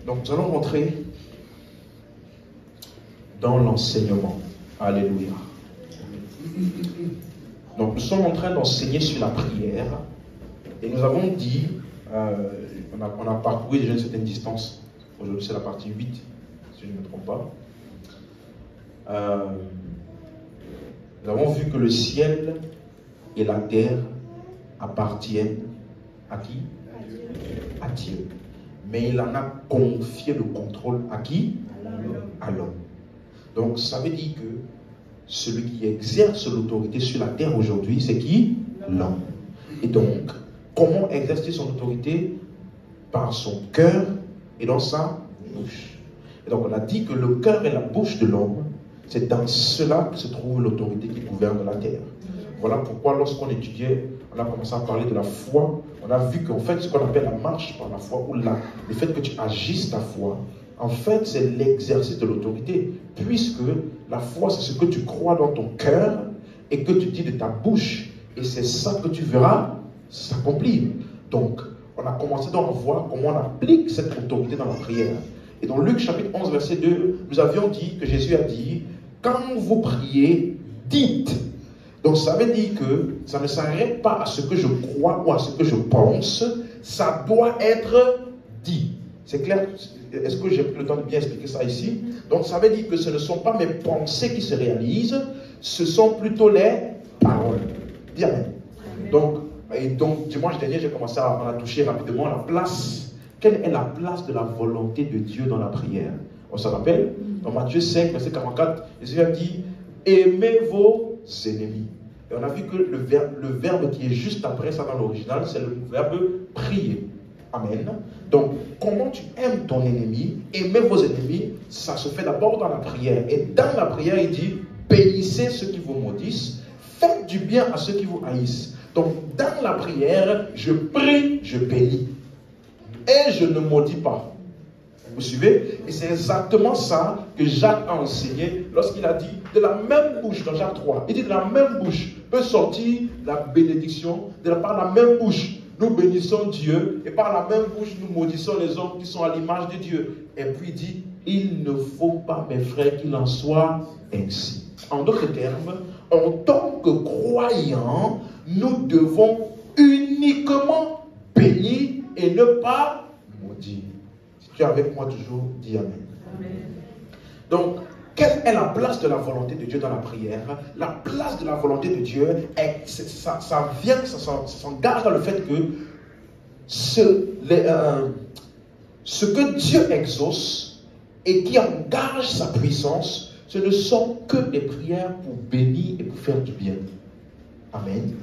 Donc nous allons rentrer dans l'enseignement. Alléluia. Donc nous sommes en train d'enseigner sur la prière. Et nous avons dit, on a parcouru déjà une certaine distance. Aujourd'hui c'est la partie 8, si je ne me trompe pas. Nous avons vu que le ciel et la terre appartiennent à qui? À Dieu. Mais il en a confié le contrôle à qui? À l'homme. Donc ça veut dire que celui qui exerce l'autorité sur la terre aujourd'hui, c'est qui? L'homme. Et donc, comment exercer son autorité? Par son cœur et dans sa bouche. Et donc on a dit que le cœur et la bouche de l'homme, c'est dans cela que se trouve l'autorité qui gouverne la terre. Voilà pourquoi lorsqu'on étudiait, on a commencé à parler de la foi, on a vu qu'en fait ce qu'on appelle la marche par la foi, ou le fait que tu agisses ta foi, en fait c'est l'exercice de l'autorité, puisque la foi c'est ce que tu crois dans ton cœur et que tu dis de ta bouche, et c'est ça que tu verras s'accomplir. Donc on a commencé donc à voir comment on applique cette autorité dans la prière. Et dans Luc chapitre 11 verset 2, nous avions dit que Jésus a dit, quand vous priez, dites. Donc ça veut dire que ça ne s'arrête pas à ce que je crois ou à ce que je pense, ça doit être dit. C'est clair? Est-ce que j'ai pris le temps de bien expliquer ça ici? Donc ça veut dire que ce ne sont pas mes pensées qui se réalisent, ce sont plutôt les paroles. Dis amen. Donc dimanche dernier, j'ai commencé à toucher rapidement la place. Quelle est la place de la volonté de Dieu dans la prière? On se rappelle? Dans Matthieu 5, verset 44, Jésus a dit, aimez vos ennemis. Et on a vu que le verbe qui est juste après ça dans l'original, c'est le verbe prier. Amen. Donc, comment tu aimes ton ennemi, aimer vos ennemis, ça se fait d'abord dans la prière. Et dans la prière, il dit, bénissez ceux qui vous maudissent, faites du bien à ceux qui vous haïssent. Donc, dans la prière, je prie, je bénis. Et je ne maudis pas. Vous suivez? Et c'est exactement ça que Jacques a enseigné lorsqu'il a dit, de la même bouche, dans Jacques 3, il dit de la même bouche peut sortir la bénédiction, par la même bouche, nous bénissons Dieu, et par la même bouche, nous maudissons les hommes qui sont à l'image de Dieu. Et puis il dit, il ne faut pas, mes frères, qu'il en soit ainsi. En d'autres termes, en tant que croyants, nous devons uniquement bénir et ne pas maudire. Si tu es avec moi toujours, dis Amen. Amen. Donc, quelle est la place de la volonté de Dieu dans la prière? La place de la volonté de Dieu, ça s'engage dans le fait que ce que Dieu exauce et qui engage sa puissance, ce ne sont que des prières pour bénir et pour faire du bien. Amen.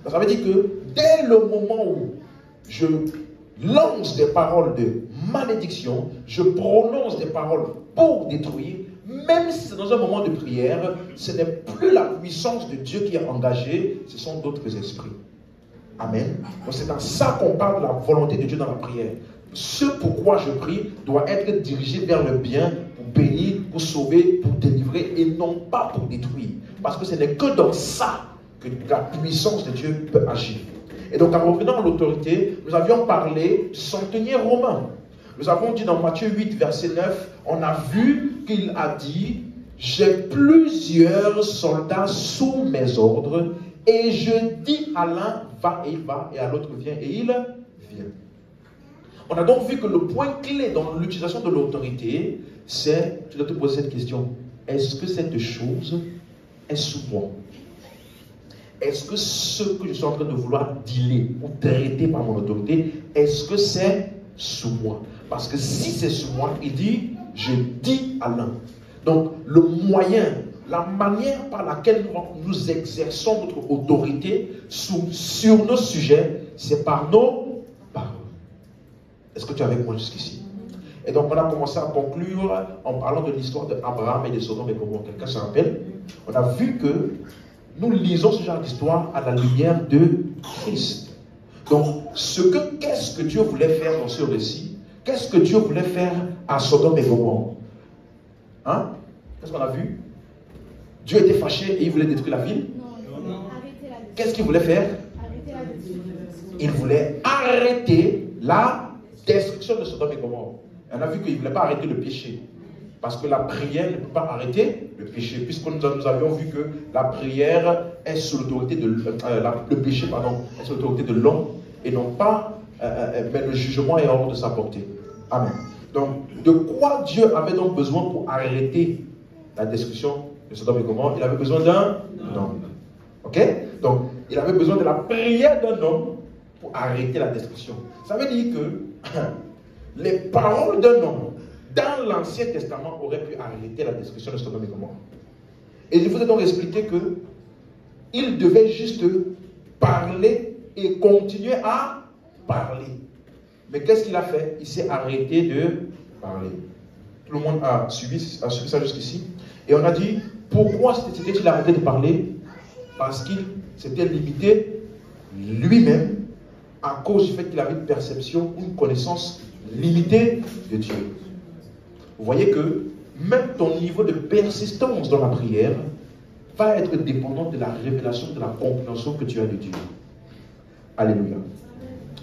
Donc, ça veut dire que dès le moment où je lance des paroles de malédiction, je prononce des paroles pour détruire, même si c'est dans un moment de prière, ce n'est plus la puissance de Dieu qui est engagée, ce sont d'autres esprits. Amen. Donc c'est dans ça qu'on parle de la volonté de Dieu dans la prière. Ce pourquoi je prie doit être dirigé vers le bien, pour bénir, pour sauver, pour délivrer, et non pas pour détruire. Parce que ce n'est que dans ça que la puissance de Dieu peut agir. Et donc en revenant à l'autorité, nous avions parlé du centenier romain. Nous avons dit dans Matthieu 8, verset 9, on a vu qu'il a dit, j'ai plusieurs soldats sous mes ordres, et je dis à l'un, va et il va, et à l'autre, viens et il vient. On a donc vu que le point clé dans l'utilisation de l'autorité, c'est, tu dois te poser cette question, est-ce que cette chose est sous moi? Est-ce que ce que je suis en train de vouloir dealer ou traiter par mon autorité, est-ce que c'est sous moi? Parce que si c'est sous moi, il dit, je dis à l'un. Donc, le moyen, la manière par laquelle nous exerçons notre autorité sur nos sujets, c'est par nos paroles. Est-ce que tu es avec moi jusqu'ici? Et donc, on a commencé à conclure en parlant de l'histoire d'Abraham et de Sodome et Gomorrhe. Quelqu'un se rappelle? On a vu que nous lisons ce genre d'histoire à la lumière de Christ. Donc, qu'est-ce que Dieu voulait faire dans ce récit? Qu'est-ce que Dieu voulait faire à Sodome et Gomorrhe? Hein? Qu'est-ce qu'on a vu? Dieu était fâché et il voulait détruire la ville? Non. Qu'est-ce qu'il voulait faire? Il voulait arrêter la destruction de Sodome et Gomorrhe. On a vu qu'il ne voulait pas arrêter le péché. Parce que la prière ne peut pas arrêter le péché. Puisque nous avions vu que la prière est sous l'autorité de le péché, pardon, est sous l'autorité de l'homme et non pas, mais le jugement est hors de sa portée. Amen. Donc, de quoi Dieu avait donc besoin pour arrêter la destruction de Sodome et Gomorrhe? Il avait besoin d'un homme. Ok? Donc, il avait besoin de la prière d'un homme pour arrêter la destruction. Ça veut dire que les paroles d'un homme dans l'Ancien Testament auraient pu arrêter la destruction de Sodome et Gomorrhe. Et je vous ai donc expliqué que il devait juste parler et continuer à parler. Mais qu'est-ce qu'il a fait? Il s'est arrêté de parler. Tout le monde a suivi ça jusqu'ici. Et on a dit, pourquoi s'était-il arrêté de parler? Parce qu'il s'était limité lui-même à cause du fait qu'il avait une perception ou une connaissance limitée de Dieu. Vous voyez que même ton niveau de persistance dans la prière va être dépendant de la révélation, de la compréhension que tu as de Dieu. Alléluia.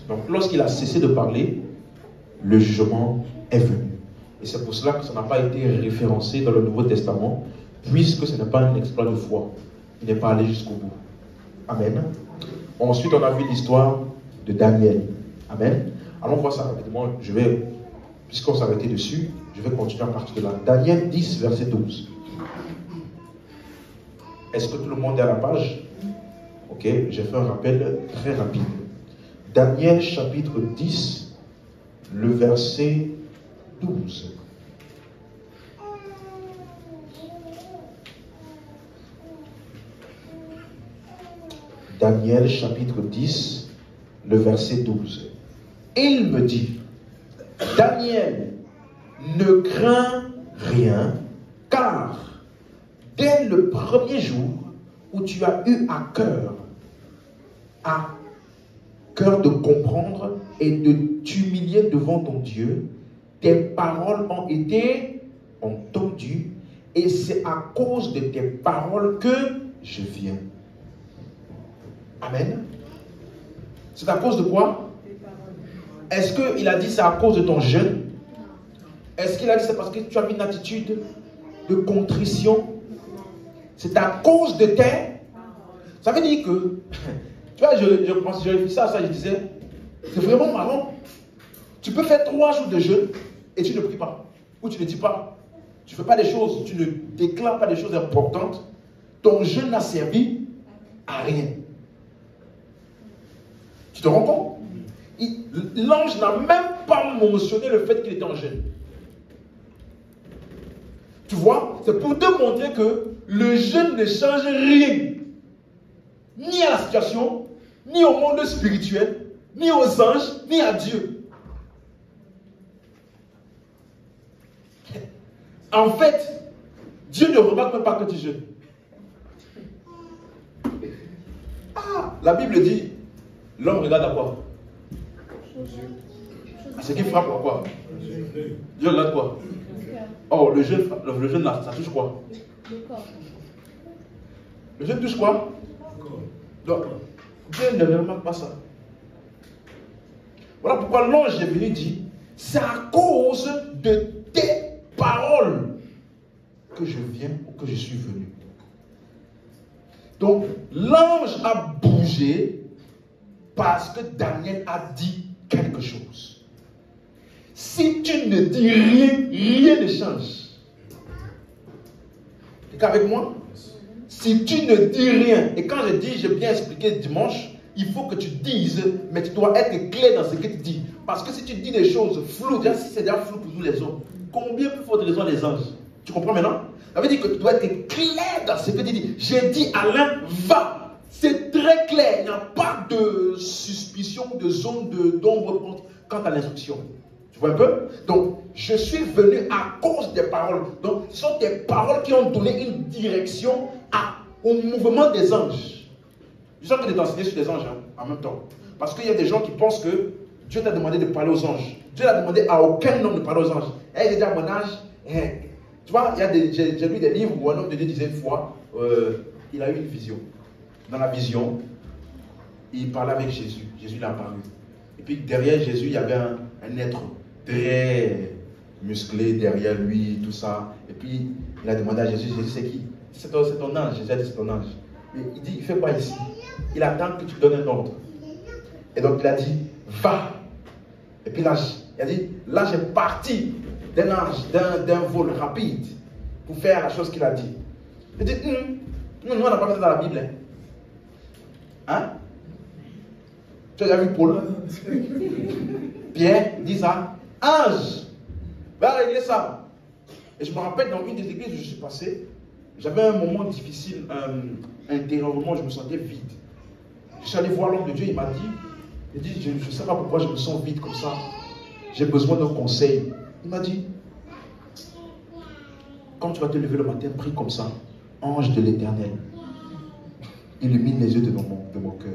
Donc lorsqu'il a cessé de parler, le jugement est venu. Et c'est pour cela que ça n'a pas été référencé dans le Nouveau Testament, puisque ce n'est pas un exploit de foi. Il n'est pas allé jusqu'au bout. Amen. Ensuite, on a vu l'histoire de Daniel. Amen. Allons voir ça rapidement. Puisqu'on s'est arrêté dessus, je vais continuer à partir de là. Daniel 10, verset 12. Est-ce que tout le monde est à la page? Ok, j'ai fait un rappel très rapide. Daniel chapitre 10, le verset 12. Daniel chapitre 10, le verset 12. Il me dit, Daniel, ne crains rien, car dès le premier jour où tu as eu à cœur de comprendre et de t'humilier devant ton Dieu, tes paroles ont été entendues et c'est à cause de tes paroles que je viens. Amen. C'est à cause de quoi? Est-ce qu'il a dit c'est à cause de ton jeûne? Est-ce qu'il a dit c'est parce que tu as une attitude de contrition? C'est à cause de tes... Ça veut dire que... Tu vois, je réfléchissais à ça, je disais, c'est vraiment marrant. Tu peux faire 3 jours de jeûne et tu ne pries pas. Ou tu ne dis pas. Tu ne fais pas des choses, tu ne déclares pas des choses importantes. Ton jeûne n'a servi à rien. Tu te rends compte? L'ange n'a même pas mentionné le fait qu'il était en jeûne. Tu vois? C'est pour te montrer que le jeûne ne change rien. Ni à la situation, ni au monde spirituel, ni aux anges, ni à Dieu. En fait, Dieu ne remarque même pas que tu jeûnes. Ah, la Bible dit, l'homme regarde à quoi? À ce qui frappe à quoi? Dieu regarde quoi? Oh, le jeûne là, ça touche quoi? Le jeûne touche quoi? Donc, Dieu ne remarque pas ça. Voilà pourquoi l'ange est venu dire, c'est à cause de tes paroles que je viens ou que je suis venu. Donc, l'ange a bougé parce que Daniel a dit quelque chose. Si tu ne dis rien, rien ne change. Tu es avec moi? Si tu ne dis rien, et quand je dis, j'ai bien expliqué dimanche, il faut que tu dises, mais tu dois être clair dans ce que tu dis. Parce que si tu dis des choses floues, déjà si c'est déjà flou pour nous les hommes, combien plus faut raison les anges? Tu comprends maintenant? Ça veut dire que tu dois être clair dans ce que tu dis. J'ai dit Alain, va. C'est très clair. Il n'y a pas de suspicion, de zone d'ombre quant à l'instruction. Tu vois un peu? Donc, je suis venu à cause des paroles. Donc, ce sont des paroles qui ont donné une direction au mouvement des anges. Je suis en train de t'enseigner sur les anges en même temps. Parce qu'il y a des gens qui pensent que Dieu t'a demandé de parler aux anges. Dieu n'a demandé à aucun homme de parler aux anges. Et déjà à mon âge, tu vois, j'ai lu des livres où un homme de Dieu disait une fois, il a eu une vision. Dans la vision, il parlait avec Jésus. Jésus l'a apparu. Et puis derrière Jésus, il y avait un être très musclé derrière lui, tout ça. Et puis, il a demandé à Jésus, Jésus, c'est qui? C'est ton ange. Jésus a dit, c'est ton ange. Et il dit, il fait quoi ici? Il attend que tu donnes un ordre. Et donc, il a dit, va. Et puis là, il a dit, là, j'ai parti d'un ange, d'un vol rapide pour faire la chose qu'il a dit. Il dit, nous, on n'a pas fait ça dans la Bible. Hein? Tu as déjà vu Paul? Pierre dit ça. Ange, va régler ça. Et je me rappelle dans une des églises où je suis passé, j'avais un moment difficile, intérieurement, je me sentais vide. Je suis allé voir l'homme de Dieu, il m'a dit, je ne sais pas pourquoi je me sens vide comme ça. J'ai besoin d'un conseil. Il m'a dit, quand tu vas te lever le matin, prie comme ça. Ange de l'Éternel, illumine les yeux de mon cœur.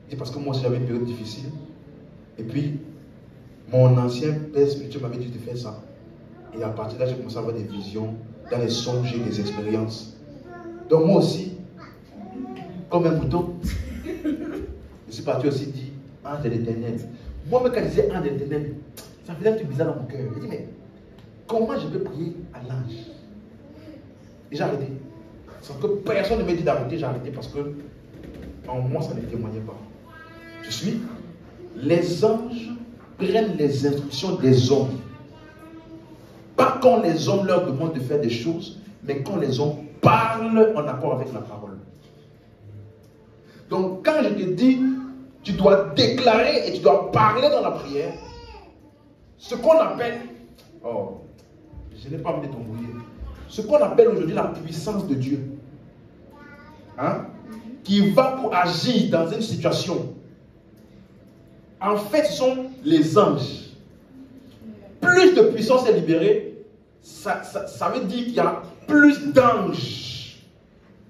C'est parce que moi aussi j'avais une période difficile. Et puis, mon ancien père spirituel m'avait dit de faire ça. Et à partir de là, j'ai commencé à avoir des visions, dans les songes et des expériences. Donc moi aussi, comme un bouton, je suis parti aussi dire, ange de l'Éternel. Moi-même quand je disais ange de l'Éternel, ça faisait un truc bizarre dans mon cœur. Je dis, mais comment je peux prier à l'ange? Et j'ai arrêté. Sans que personne ne m'ait dit d'arrêter, j'ai arrêté parce que en moi, ça ne témoignait pas. Je suis. Les anges prennent les instructions des hommes. Pas quand les hommes leur demandent de faire des choses, mais quand les hommes parlent en accord avec la parole. Donc quand je te dis, tu dois déclarer et tu dois parler dans la prière, ce qu'on appelle, oh, je n'ai pas envie de t'embrouiller, ce qu'on appelle aujourd'hui la puissance de Dieu, hein, qui va pour agir dans une situation. En fait, ce sont les anges. Plus de puissance est libérée, ça veut dire qu'il y a plus d'anges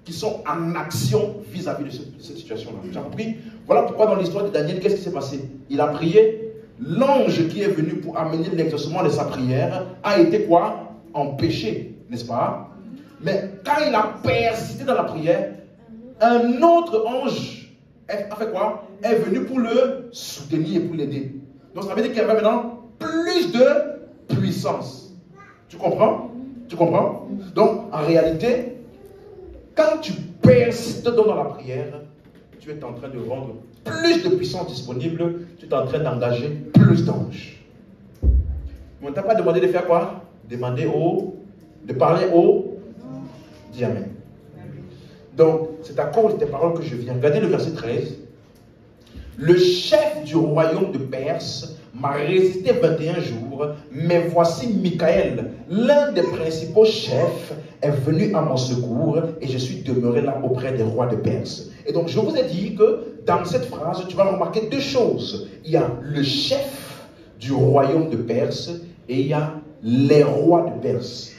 qui sont en action vis-à-vis de cette situation-là. Tu as compris? Voilà pourquoi dans l'histoire de Daniel, qu'est-ce qui s'est passé? Il a prié, l'ange qui est venu pour amener l'exaucement de sa prière a été quoi? Empêché, n'est-ce pas? Mais quand il a persisté dans la prière, un autre ange a fait quoi? Est venu pour le soutenir et pour l'aider. Donc ça veut dire qu'il y avait maintenant plus de puissance. Tu comprends? Tu comprends? Donc en réalité, quand tu persistes dans la prière, tu es en train de rendre plus de puissance disponible, tu es en train d'engager plus d'anges. Mais on ne t'a pas demandé de faire quoi? De parler au dis Amen. Donc, c'est à cause de tes paroles que je viens. Regardez le verset 13. Le chef du royaume de Perse m'a résisté 21 jours, mais voici Michael, l'un des principaux chefs, est venu à mon secours et je suis demeuré là auprès des rois de Perse. Et donc, je vous ai dit que dans cette phrase, tu vas remarquer deux choses. Il y a le chef du royaume de Perse et il y a les rois de Perse.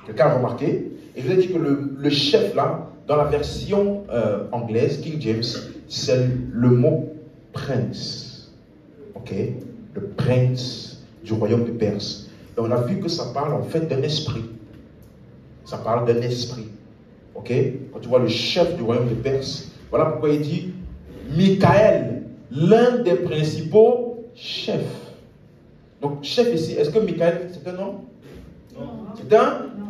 Quelqu'un a remarqué? Et je vous ai dit que le chef là, dans la version anglaise, King James, c'est le mot prince. Ok? Le prince du royaume de Perse. Et on a vu que ça parle en fait d'un esprit. Ça parle d'un esprit. Ok? Quand tu vois le chef du royaume de Perse, voilà pourquoi il dit Michael, l'un des principaux chefs. Donc, chef ici, est-ce que Michael, c'est un nom? Non. C'est un? Non.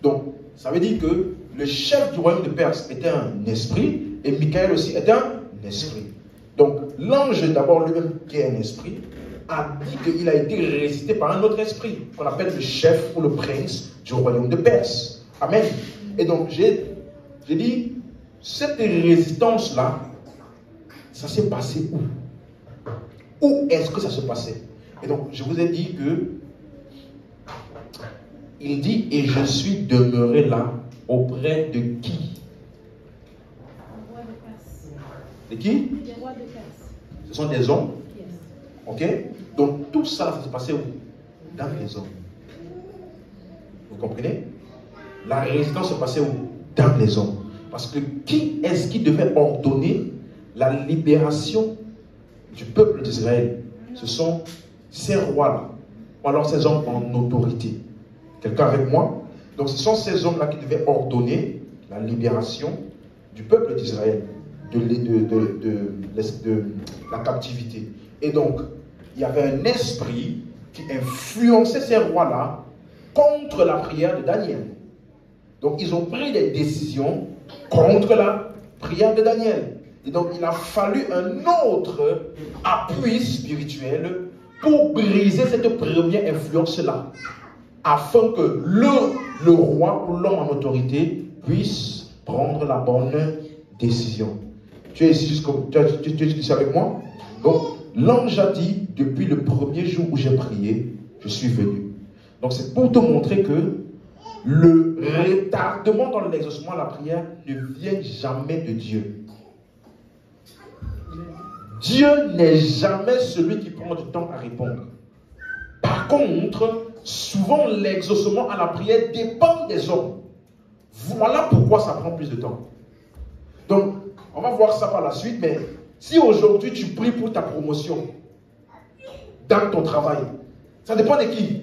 Donc, ça veut dire que le chef du royaume de Perse était un esprit et Michael aussi est un esprit. Donc, l'ange d'abord lui-même qui est un esprit a dit qu'il a été résisté par un autre esprit qu'on appelle le chef ou le prince du royaume de Perse. Amen. Et donc, j'ai dit, cette résistance-là, ça s'est passé où? Où est-ce que ça se passait? Et donc, je vous ai dit que il dit, et je suis demeuré là auprès de qui? De qui? Des rois de Perse. Ce sont des hommes. Yes. Ok? Donc tout ça, ça se passait où? Dans les hommes. Vous comprenez? La résistance se passait où? Dans les hommes. Parce que qui est-ce qui devait ordonner la libération du peuple d'Israël? Ce sont ces rois-là. Ou alors ces hommes en autorité. Quelqu'un avec moi? Donc ce sont ces hommes-là qui devaient ordonner la libération du peuple d'Israël, de la captivité. Et donc, il y avait un esprit qui influençaient ces rois-là contre la prière de Daniel. Donc, ils ont pris des décisions contre la prière de Daniel. Et donc, il a fallu un autre appui spirituel pour briser cette première influence-là, afin que le roi ou l'homme en autorité puisse prendre la bonne décision. Tu es ici avec moi? Donc, l'ange a dit, depuis le premier jour où j'ai prié, je suis venu. Donc, c'est pour te montrer que le retardement dans l'exaucement à la prière ne vient jamais de Dieu. Dieu n'est jamais celui qui prend du temps à répondre. Par contre, souvent l'exaucement à la prière dépend des hommes. Voilà pourquoi ça prend plus de temps. Donc, on va voir ça par la suite, mais si aujourd'hui tu pries pour ta promotion dans ton travail, ça dépend de qui?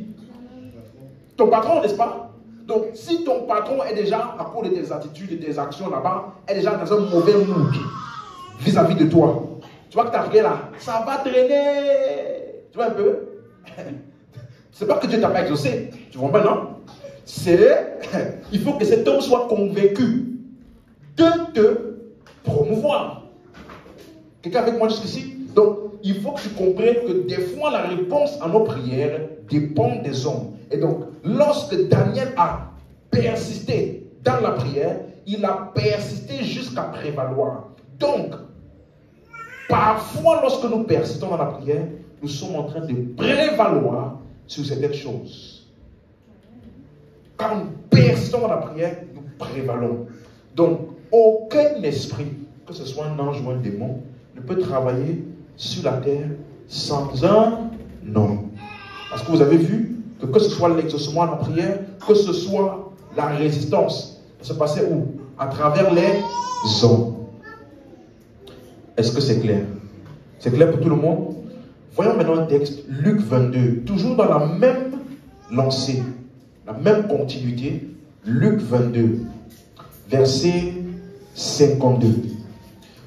Ton patron, n'est-ce pas? Donc, si ton patron est déjà, à cause de tes attitudes et tes actions là-bas, est déjà dans un mauvais mood vis-à-vis de toi, tu vois que ta prière là, ça va traîner. Tu vois un peu? C'est pas que Dieu t'a pas exaucé. Tu vois maintenant? C'est, il faut que cet homme soit convaincu de te promouvoir. Quelqu'un avec moi jusqu'ici? Donc, il faut que tu comprennes que des fois, la réponse à nos prières dépend des hommes. Et donc, lorsque Daniel a persisté dans la prière, il a persisté jusqu'à prévaloir. Donc, parfois, lorsque nous persistons dans la prière, nous sommes en train de prévaloir sur certaines choses. Quand nous persistons dans la prière, nous prévalons. Donc, aucun esprit, que ce soit un ange ou un démon, ne peut travailler sur la terre sans un nom. Parce que vous avez vu que ce soit l'exaucement à la prière, que ce soit la résistance, ça se passait où? À travers les hommes. Est-ce que c'est clair? C'est clair pour tout le monde? Voyons maintenant un texte, Luc 22, toujours dans la même lancée, la même continuité. Luc 22, verset 52.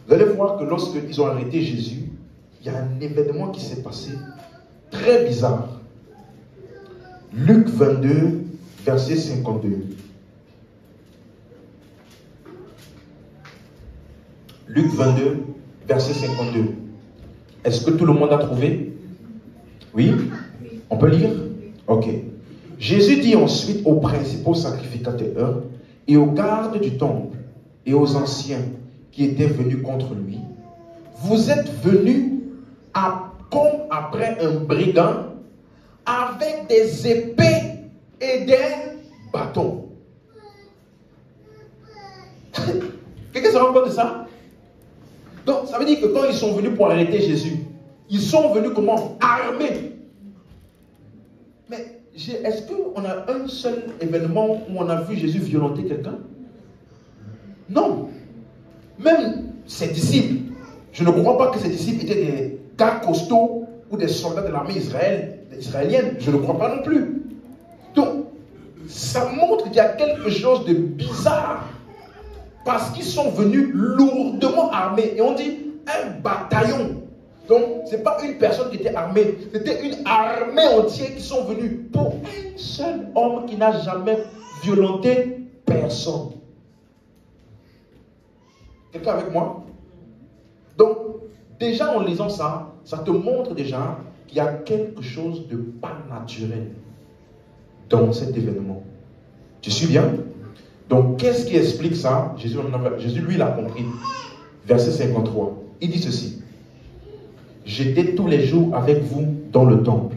Vous allez voir que lorsqu'ils ont arrêté Jésus, il y a un événement qui s'est passé très bizarre. Luc 22, verset 52. Luc 22, verset 52. Est-ce que tout le monde a trouvé? Oui? On peut lire? Ok. Jésus dit ensuite aux principaux sacrificateurs et aux gardes du temple et aux anciens qui étaient venus contre lui, vous êtes venus comme après un brigand avec des épées et des bâtons. Quelqu'un se rend compte de ça? Donc, ça veut dire que quand ils sont venus pour arrêter Jésus, ils sont venus comment? Armés. Mais est-ce qu'on a un seul événement où on a vu Jésus violenter quelqu'un? Non. Même ses disciples, je ne crois pas que ses disciples étaient des gars costauds ou des soldats de l'armée israélienne. Je ne crois pas non plus. Donc, ça montre qu'il y a quelque chose de bizarre. Parce qu'ils sont venus lourdement armés. Et on dit un bataillon. Donc, ce n'est pas une personne qui était armée. C'était une armée entière qui sont venus pour un seul homme qui n'a jamais violenté personne. Quelqu'un avec moi? Donc, déjà en lisant ça, ça te montre déjà qu'il y a quelque chose de pas naturel dans cet événement. Tu suis bien? Donc, qu'est-ce qui explique ça? Jésus, lui, l'a compris. Verset 53. Il dit ceci. J'étais tous les jours avec vous dans le temple.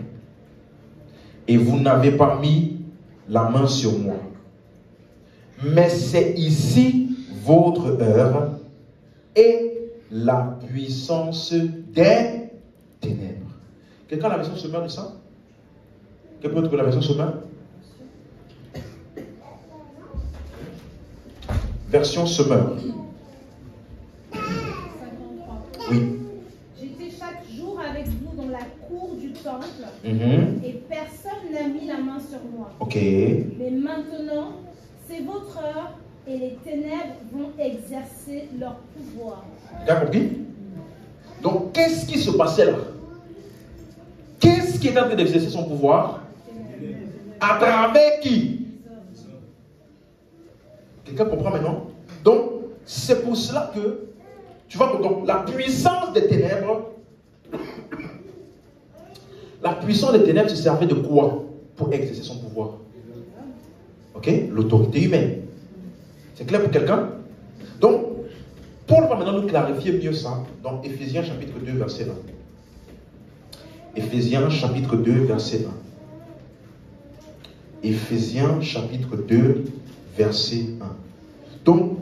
Et vous n'avez pas mis la main sur moi. Mais c'est ici votre heure et la puissance des ténèbres. Quelqu'un a la version sommaire de ça? Quelqu'un peut trouver la version sommaire? Version semeur. 53. Oui. J'étais chaque jour avec vous dans la cour du temple et personne n'a mis la main sur moi. Ok. Mais maintenant, c'est votre heure et les ténèbres vont exercer leur pouvoir. Tu as compris? Donc, qu'est-ce qui se passait là? Qu'est-ce qui est en train d'exercer son pouvoir? À travers qui? Quelqu'un comprend maintenant? Donc, c'est pour cela que, tu vois, donc, la puissance des ténèbres se servait de quoi pour exercer son pouvoir? Ok? L'autorité humaine. C'est clair pour quelqu'un? Donc, Paul va maintenant nous clarifier mieux ça dans Éphésiens chapitre 2, verset 1. Éphésiens chapitre 2, verset 1. Éphésiens chapitre 2, verset 1. Donc,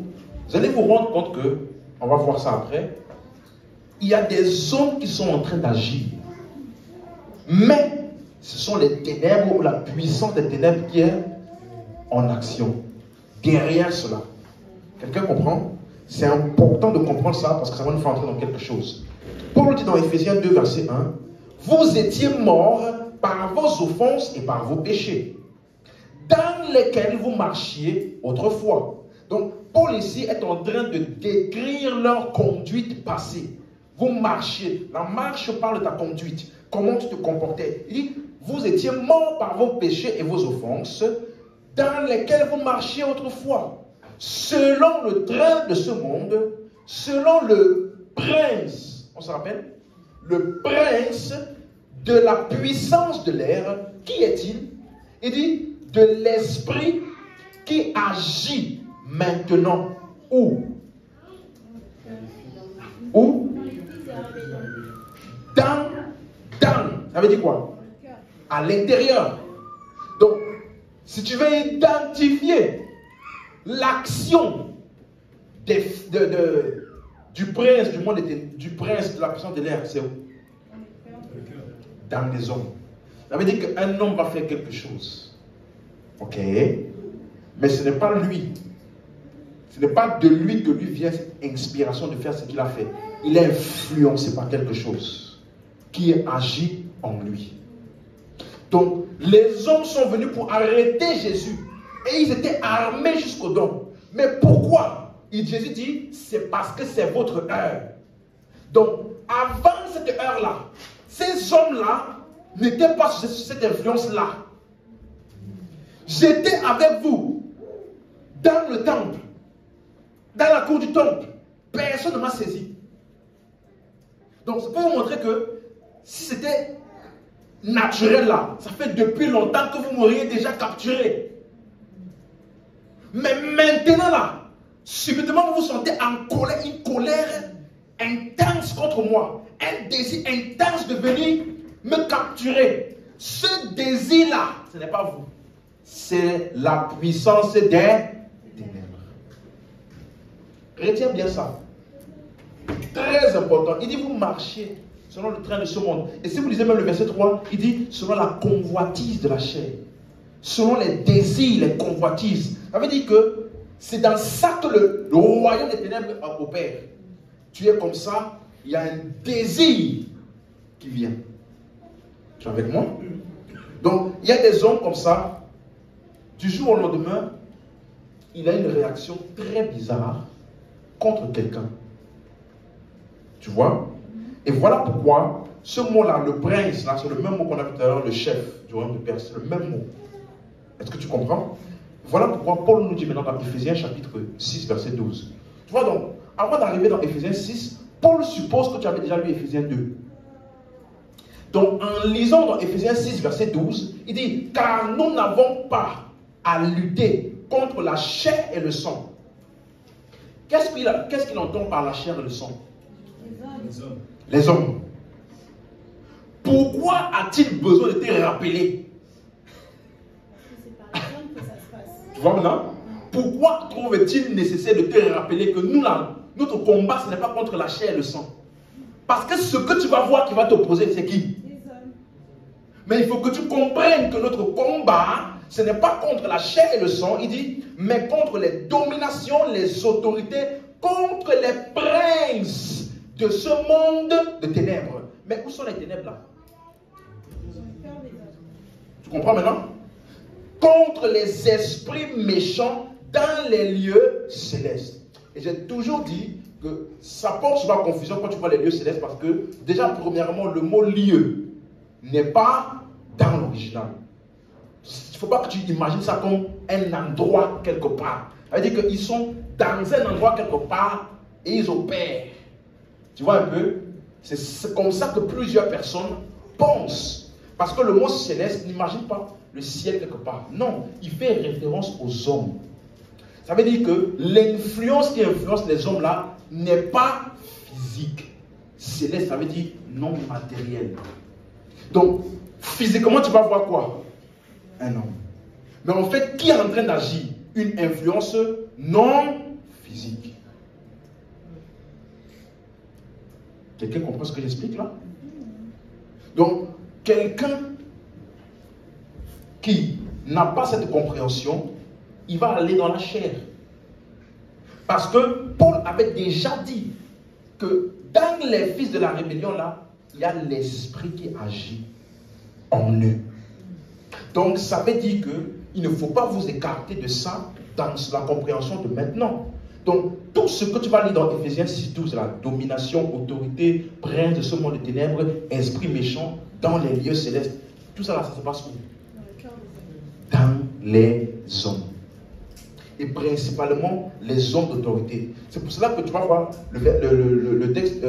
vous allez vous rendre compte que, on va voir ça après, il y a des hommes qui sont en train d'agir. Mais, ce sont les ténèbres ou la puissance des ténèbres qui est en action. Derrière cela. Quelqu'un comprend? C'est important de comprendre ça parce que ça va nous faire entrer dans quelque chose. Paul dit dans Éphésiens 2, verset 1, « Vous étiez morts par vos offenses et par vos péchés, dans lesquels vous marchiez autrefois. » Donc, Paul ici est en train de décrire leur conduite passée. Vous marchiez. La marche parle de ta conduite. Comment tu te comportais. Il dit, vous étiez morts par vos péchés et vos offenses, dans lesquels vous marchiez autrefois, selon le train de ce monde, selon le prince, on se rappelle, le prince de la puissance de l'air. Qui est-il? Il dit, de l'esprit qui agit maintenant. Où? Où? Dans. Ça veut dire quoi? À l'intérieur. Donc, si tu veux identifier l'action du prince du monde, du prince de la puissance de l'air, c'est où? Dans les hommes. Ça veut dire qu'un homme va faire quelque chose. Ok? Mais ce n'est pas lui. Ce n'est pas de lui que lui vient cette inspiration de faire ce qu'il a fait. Il est influencé par quelque chose qui agit en lui. Donc, les hommes sont venus pour arrêter Jésus. Et ils étaient armés jusqu'aux dents. Mais pourquoi? Jésus dit, c'est parce que c'est votre heure. Donc, avant cette heure-là, ces hommes-là n'étaient pas sous cette influence-là. J'étais avec vous dans le temple, dans la cour du temple. Personne ne m'a saisi. Donc, c'est pour vous montrer que si c'était naturel là, ça fait depuis longtemps que vous m'auriez déjà capturé. Mais maintenant là, subitement vous vous sentez en colère, une colère intense contre moi, un désir intense de venir me capturer. Ce désir-là, ce n'est pas vous, c'est la puissance des ténèbres. Retiens bien ça. Très important. Il dit vous marchez selon le train de ce monde. Et si vous lisez même le verset 3, il dit selon la convoitise de la chair. Selon les désirs, les convoitises. Ça veut dire que c'est dans ça que le royaume des ténèbres opère. Tu es comme ça, il y a un désir qui vient. Tu es avec moi? Donc, il y a des hommes comme ça, du jour au lendemain, il a une réaction très bizarre contre quelqu'un. Tu vois? Et voilà pourquoi ce mot-là, le prince, là, c'est le même mot qu'on a vu tout à l'heure, le chef du royaume de Perse, c'est le même mot. Est-ce que tu comprends? Voilà pourquoi Paul nous dit maintenant dans Éphésiens chapitre 6, verset 12. Tu vois donc, avant d'arriver dans Éphésiens 6, Paul suppose que tu avais déjà lu Éphésiens 2. Donc, en lisant dans Éphésiens 6, verset 12, il dit, car nous n'avons pas à lutter contre la chair et le sang. Qu'est-ce qu'il entend par la chair et le sang? Les hommes. Pourquoi a-t-il besoin de te rappeler? Tu vois maintenant? Pourquoi trouve-t-il nécessaire de te rappeler que nous, là, notre combat, ce n'est pas contre la chair et le sang? Parce que ce que tu vas voir qui va t'opposer, c'est qui? Mais il faut que tu comprennes que notre combat, ce n'est pas contre la chair et le sang, il dit, mais contre les dominations, les autorités, contre les princes de ce monde de ténèbres. Mais où sont les ténèbres là? Tu comprends maintenant? Contre les esprits méchants dans les lieux célestes. Et j'ai toujours dit que ça porte souvent confusion quand tu vois les lieux célestes parce que déjà premièrement le mot lieu n'est pas dans l'original. Il ne faut pas que tu imagines ça comme un endroit quelque part. Ça veut dire qu'ils sont dans un endroit quelque part et ils opèrent. Tu vois un peu? C'est comme ça que plusieurs personnes pensent. Parce que le mot céleste n'imagine pas le ciel quelque part. Non, il fait référence aux hommes. Ça veut dire que l'influence qui influence les hommes là n'est pas physique. Céleste, ça veut dire non matériel. Donc, physiquement, tu vas voir quoi? Un homme. Mais en fait, qui est en train d'agir? Une influence non physique. Quelqu'un comprend ce que j'explique là? Donc, quelqu'un qui n'a pas cette compréhension, il va aller dans la chair. Parce que Paul avait déjà dit que dans les fils de la rébellion là, il y a l'esprit qui agit en eux. Donc, ça veut dire qu'il ne faut pas vous écarter de ça dans la compréhension de maintenant. Donc, tout ce que tu vas lire dans Éphésiens 6:12, la domination, autorité, prince de ce monde de ténèbres, esprit méchant, dans les lieux célestes, tout ça là, ça se passe où? Dans les hommes. Et principalement les hommes d'autorité. C'est pour cela que tu vas voir le texte,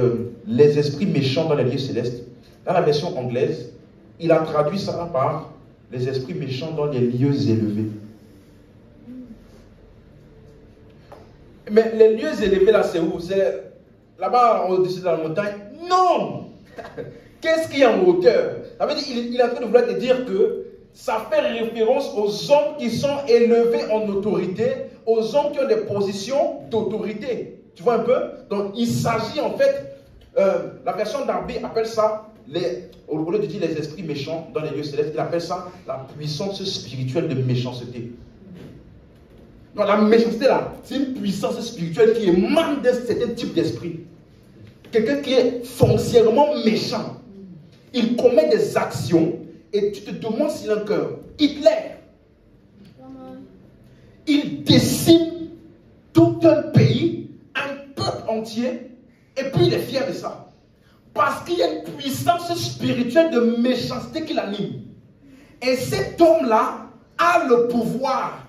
les esprits méchants dans les lieux célestes. Dans la version anglaise, il a traduit ça par les esprits méchants dans les lieux élevés. Mais les lieux élevés là, c'est où? C'est là-bas au-dessus de la montagne? Non! Qu'est-ce qu'il y a en hauteur? Ça veut dire, il est en train de vouloir te dire que ça fait référence aux hommes qui sont élevés en autorité, aux hommes qui ont des positions d'autorité. Tu vois un peu? Donc, il s'agit en fait, la version d'Arby appelle ça, au lieu de dire les esprits méchants dans les lieux célestes, il appelle ça la puissance spirituelle de méchanceté. Donc, la méchanceté là, c'est une puissance spirituelle qui émane d'un certain type d'esprit. Quelqu'un qui est foncièrement méchant. Il commet des actions et tu te demandes s'il a un cœur. Hitler, il décime tout un pays, un peuple entier, et puis il est fier de ça. Parce qu'il y a une puissance spirituelle de méchanceté qui l'anime. Et cet homme-là a le pouvoir,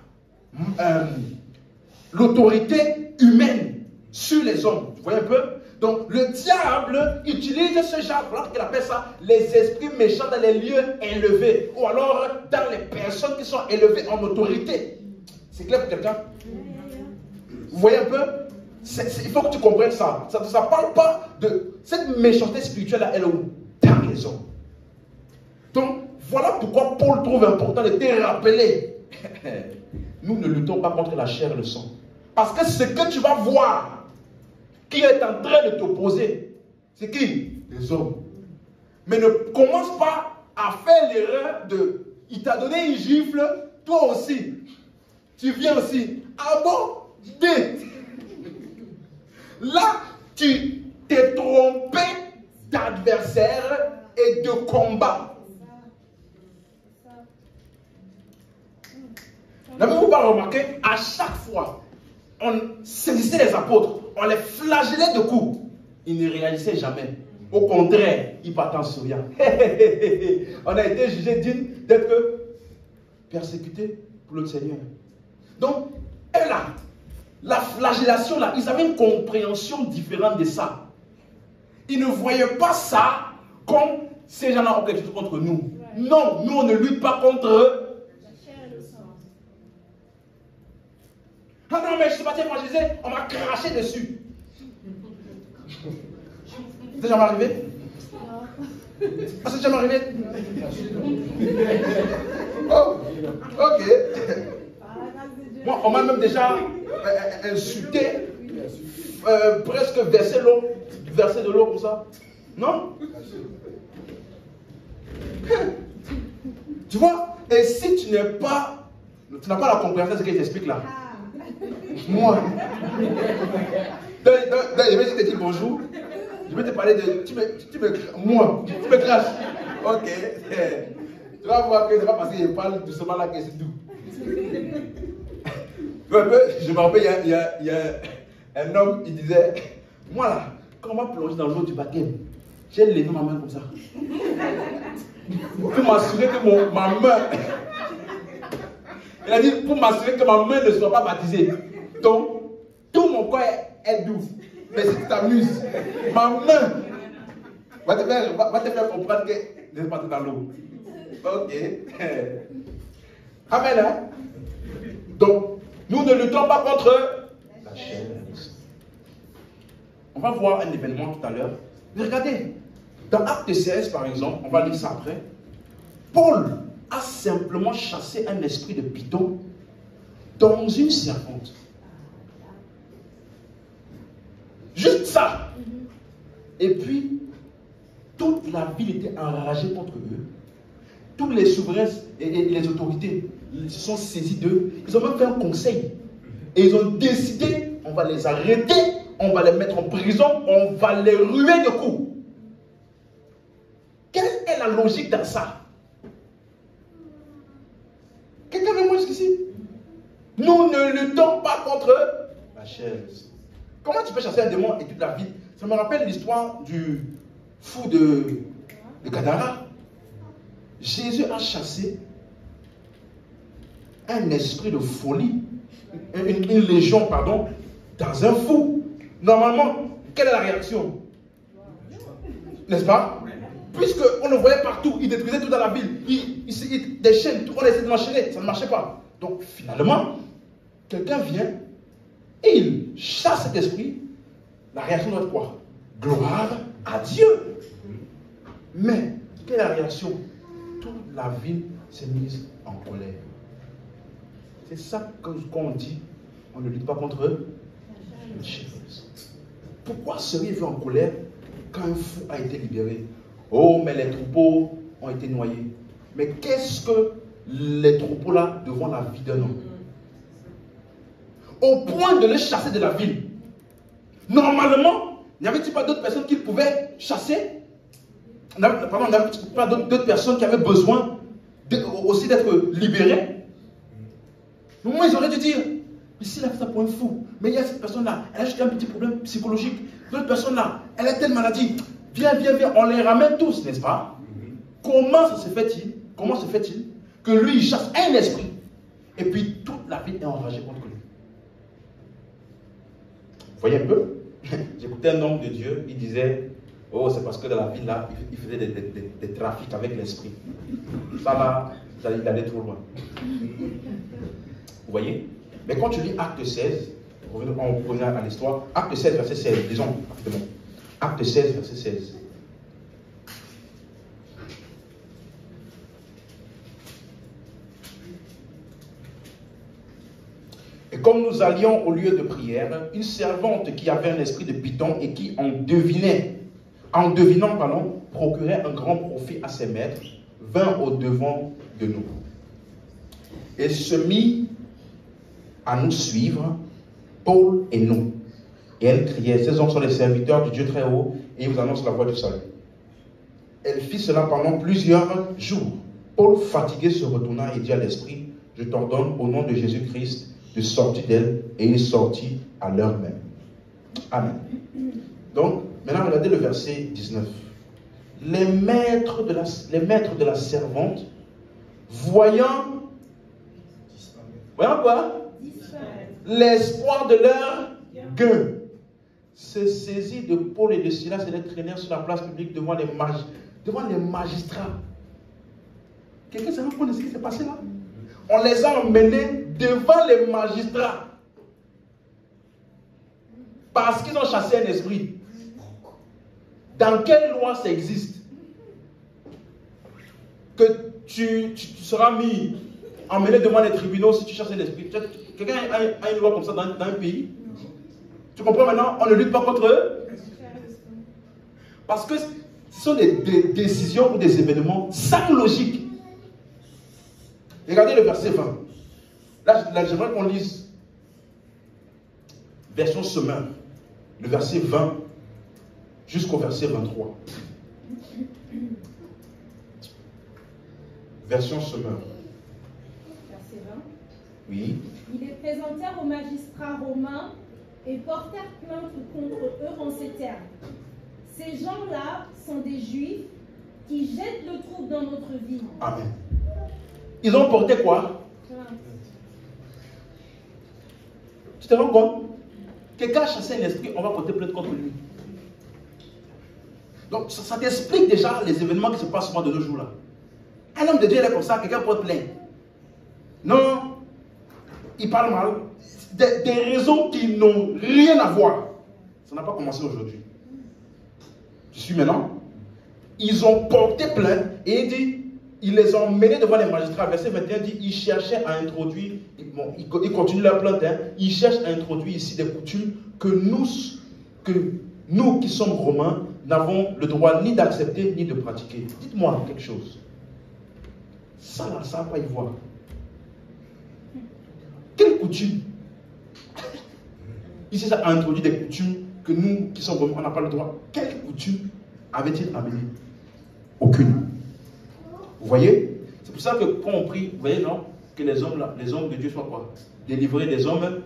l'autorité humaine sur les hommes. Vous voyez un peu? Donc, le diable utilise ce genre, voilà qu'il appelle ça, les esprits méchants dans les lieux élevés, ou alors dans les personnes qui sont élevées en autorité. C'est clair pour quelqu'un? Vous voyez un peu? Il faut que tu comprennes ça. Ça ne parle pas de cette méchanceté spirituelle-là, elle est où? Dans les hommes. Donc, voilà pourquoi Paul trouve important de te rappeler. Nous ne luttons pas contre la chair et le sang. Parce que ce que tu vas voir, qui est en train de t'opposer, c'est qui? Les hommes. Mais ne commence pas à faire l'erreur de, il t'a donné une gifle, toi aussi. Tu viens aussi. Ah bon? Là, tu t'es trompé d'adversaire et de combat. N'avez-vous pas remarqué, à chaque fois, on saisissait les apôtres, on les flagellait de coups. Ils ne réagissaient jamais. Au contraire, ils partaient en souriant. On a été jugé digne d'être persécutés pour le Seigneur. Donc, eux là, la flagellation là, ils avaient une compréhension différente de ça. Ils ne voyaient pas ça comme ces gens-là ont quelque chose contre nous. Non, nous on ne lutte pas contre eux. Ah non, mais je suis parti évangéliser, on m'a craché dessus. C'est déjà arrivé? Ah, c'est déjà arrivé? Oh, ok. Moi, on m'a même déjà insulté, presque versé de l'eau comme ça. Non? Tu vois? Et si tu n'as pas la compréhension de ce que j'explique là, moi, je vais te dire bonjour, je vais te parler de, tu me craches. Ok. Tu vas voir que c'est pas parce que je parle doucement là que c'est tout. Je me rappelle, il y a un homme, il disait, moi là, quand on m'a plongé dans l'eau du baptême, j'ai levé ma main comme ça. pour m'assurer que ma main... Il a dit, pour m'assurer que ma main ne soit pas baptisée. Donc, tout mon corps est doux. Mais si tu t'amuses, ma main va te faire comprendre que je vais pas dans l'eau. Ok. Amen. Hein? Donc, nous ne luttons pas contre la chair. On va voir un événement tout à l'heure. Mais regardez, dans Acte 16, par exemple, on va lire ça après. Paul a simplement chassé un esprit de python dans une serpente. Juste ça. Et puis, toute la ville était enragée contre eux. Tous les souverains et les autorités se sont saisis d'eux. Ils ont même fait un conseil. Et ils ont décidé, on va les arrêter, on va les mettre en prison, on va les ruer de coups. Quelle est la logique dans ça? Quelqu'un veut moi jusqu'ici? Nous ne luttons pas contre la chaise. Comment tu peux chasser un démon et toute la vie? Ça me rappelle l'histoire du fou de Gadara. Jésus a chassé un esprit de folie, une légion, pardon, dans un fou. Normalement, quelle est la réaction? N'est-ce pas? Puisqu'on le voyait partout, il détruisait tout dans la ville, il déchaîne, tout, on essayait de l'enchaîner, ça ne marchait pas. Donc finalement, quelqu'un vient et il chasse cet esprit. La réaction doit être quoi? Gloire à Dieu. Mais, quelle est la réaction? Toute la ville s'est mise en colère. C'est ça qu'on dit, on ne lutte pas contre eux. Pourquoi seriez-vous en colère quand un fou a été libéré? Oh, mais les troupeaux ont été noyés. Mais qu'est-ce que les troupeaux là devant la vie d'un homme? Au point de les chasser de la ville. Normalement, n'y avait-il pas d'autres personnes qu'ils pouvaient chasser? Pardon, n'y avait-il pas d'autres personnes qui avaient besoin aussi d'être libérées? Moi, ils auraient dû dire, ici, il a fait ça pour un fou. Mais il y a cette personne-là, elle a juste un petit problème psychologique. L'autre personne-là, elle a telle maladie. Viens, viens, viens, on les ramène tous, n'est-ce pas? Comment ça se fait-il? Comment se fait-il que lui, il chasse un esprit et puis toute la ville est enragée contre lui? Vous voyez un peu? J'écoutais un homme de Dieu, il disait, oh, c'est parce que dans la ville là, il faisait des trafics avec l'esprit. Ça là, il allait trop loin. Vous voyez? Mais quand tu lis Acte 16, on revient à l'histoire, Acte 16, verset 16, disons rapidement. Acte 16, verset 16. Et comme nous allions au lieu de prière, une servante qui avait un esprit de python et qui en devinant, procurait un grand profit à ses maîtres, vint au devant de nous. Et se mit à nous suivre, Paul et nous. Et elle criait, ces hommes sont les serviteurs du Dieu très haut, et ils vous annoncent la voie du salut. Elle fit cela pendant plusieurs jours. Paul, fatigué, se retourna et dit à l'esprit, je t'ordonne au nom de Jésus-Christ de sortir d'elle, et il sortit à l'heure même. Amen. Donc, maintenant regardez le verset 19. Les maîtres de la servante, voyant quoi? L'espoir de leur gain, se saisit de Paul et de Silas et les traînèrent sur la place publique devant les magistrats. Quelqu'un se rend compte de ce qui s'est passé là? On les a emmenés devant les magistrats parce qu'ils ont chassé un esprit. Dans quelle loi ça existe que tu seras emmené devant les tribunaux si tu chasses un esprit? Quelqu'un a une loi comme ça dans un pays? Tu comprends maintenant? On ne lutte pas contre eux parce que ce sont des décisions ou des événements sans logique. Regardez le verset 20. Là j'aimerais qu'on lise version semeur, le verset 20 jusqu'au verset 23. Version semeur. Verset 20. Oui. Ils les présentèrent aux magistrats romains et portèrent plainte contre eux en ces termes. Ces gens-là sont des Juifs qui jette le trouble dans notre vie. Amen. Ils ont porté quoi? Tu te rends compte? Quelqu'un a chassé un esprit, on va porter plainte contre lui. Donc ça t'explique déjà les événements qui se passent souvent de nos jours là. Un homme de Dieu il est comme ça, quelqu'un porte plainte. Non, il parle mal. Des raisons qui n'ont rien à voir. Ça n'a pas commencé aujourd'hui. Tu suis maintenant? Ils ont porté plainte et il dit, ils les ont menés devant les magistrats. Verset 21 dit, ils cherchaient à introduire, bon, ils continuent leur plainte, hein, ils cherchent à introduire ici des coutumes que nous qui sommes romains n'avons le droit ni d'accepter ni de pratiquer. Dites-moi quelque chose. Ça là, ça va pas y voir. Quelle coutume? Ici, ça a introduit des coutumes que nous qui sommes romains, on n'a pas le droit. Quelle coutume avait-il amené? Aucune. Vous voyez? C'est pour ça que quand on prie, vous voyez, non? Que les hommes de Dieu soient quoi? Délivrés des hommes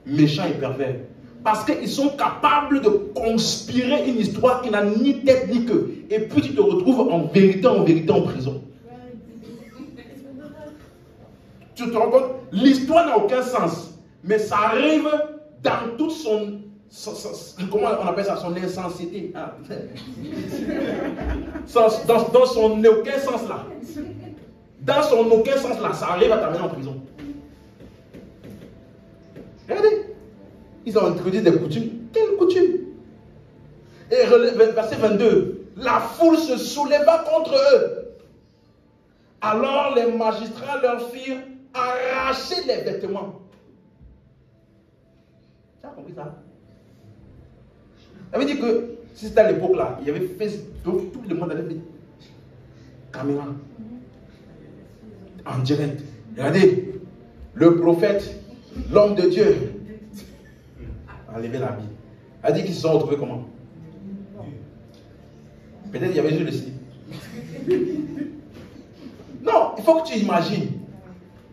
méchants et pervers. Parce qu'ils sont capables de conspirer une histoire qui n'a ni tête ni queue. Et puis tu te retrouves en vérité en prison. Tu te rends compte? L'histoire n'a aucun sens. Mais ça arrive dans toute son comment on appelle ça? Son insensité. Hein? Dans son aucun sens là. Dans son aucun sens là, ça arrive à t'amener en prison. Regardez. Ils ont introduit des coutumes. Quelles coutumes? Et verset 22. La foule se souleva contre eux. Alors les magistrats leur firent arracher les vêtements. Tu as compris ça? Ça veut dire que si c'était à l'époque là, il y avait Facebook, tout le monde avait fait caméra en direct. Regardez, le prophète, l'homme de Dieu, a levé la vie. A dit qu'ils se sont retrouvés comment? Peut-être il y avait juste le slip. Non, il faut que tu imagines.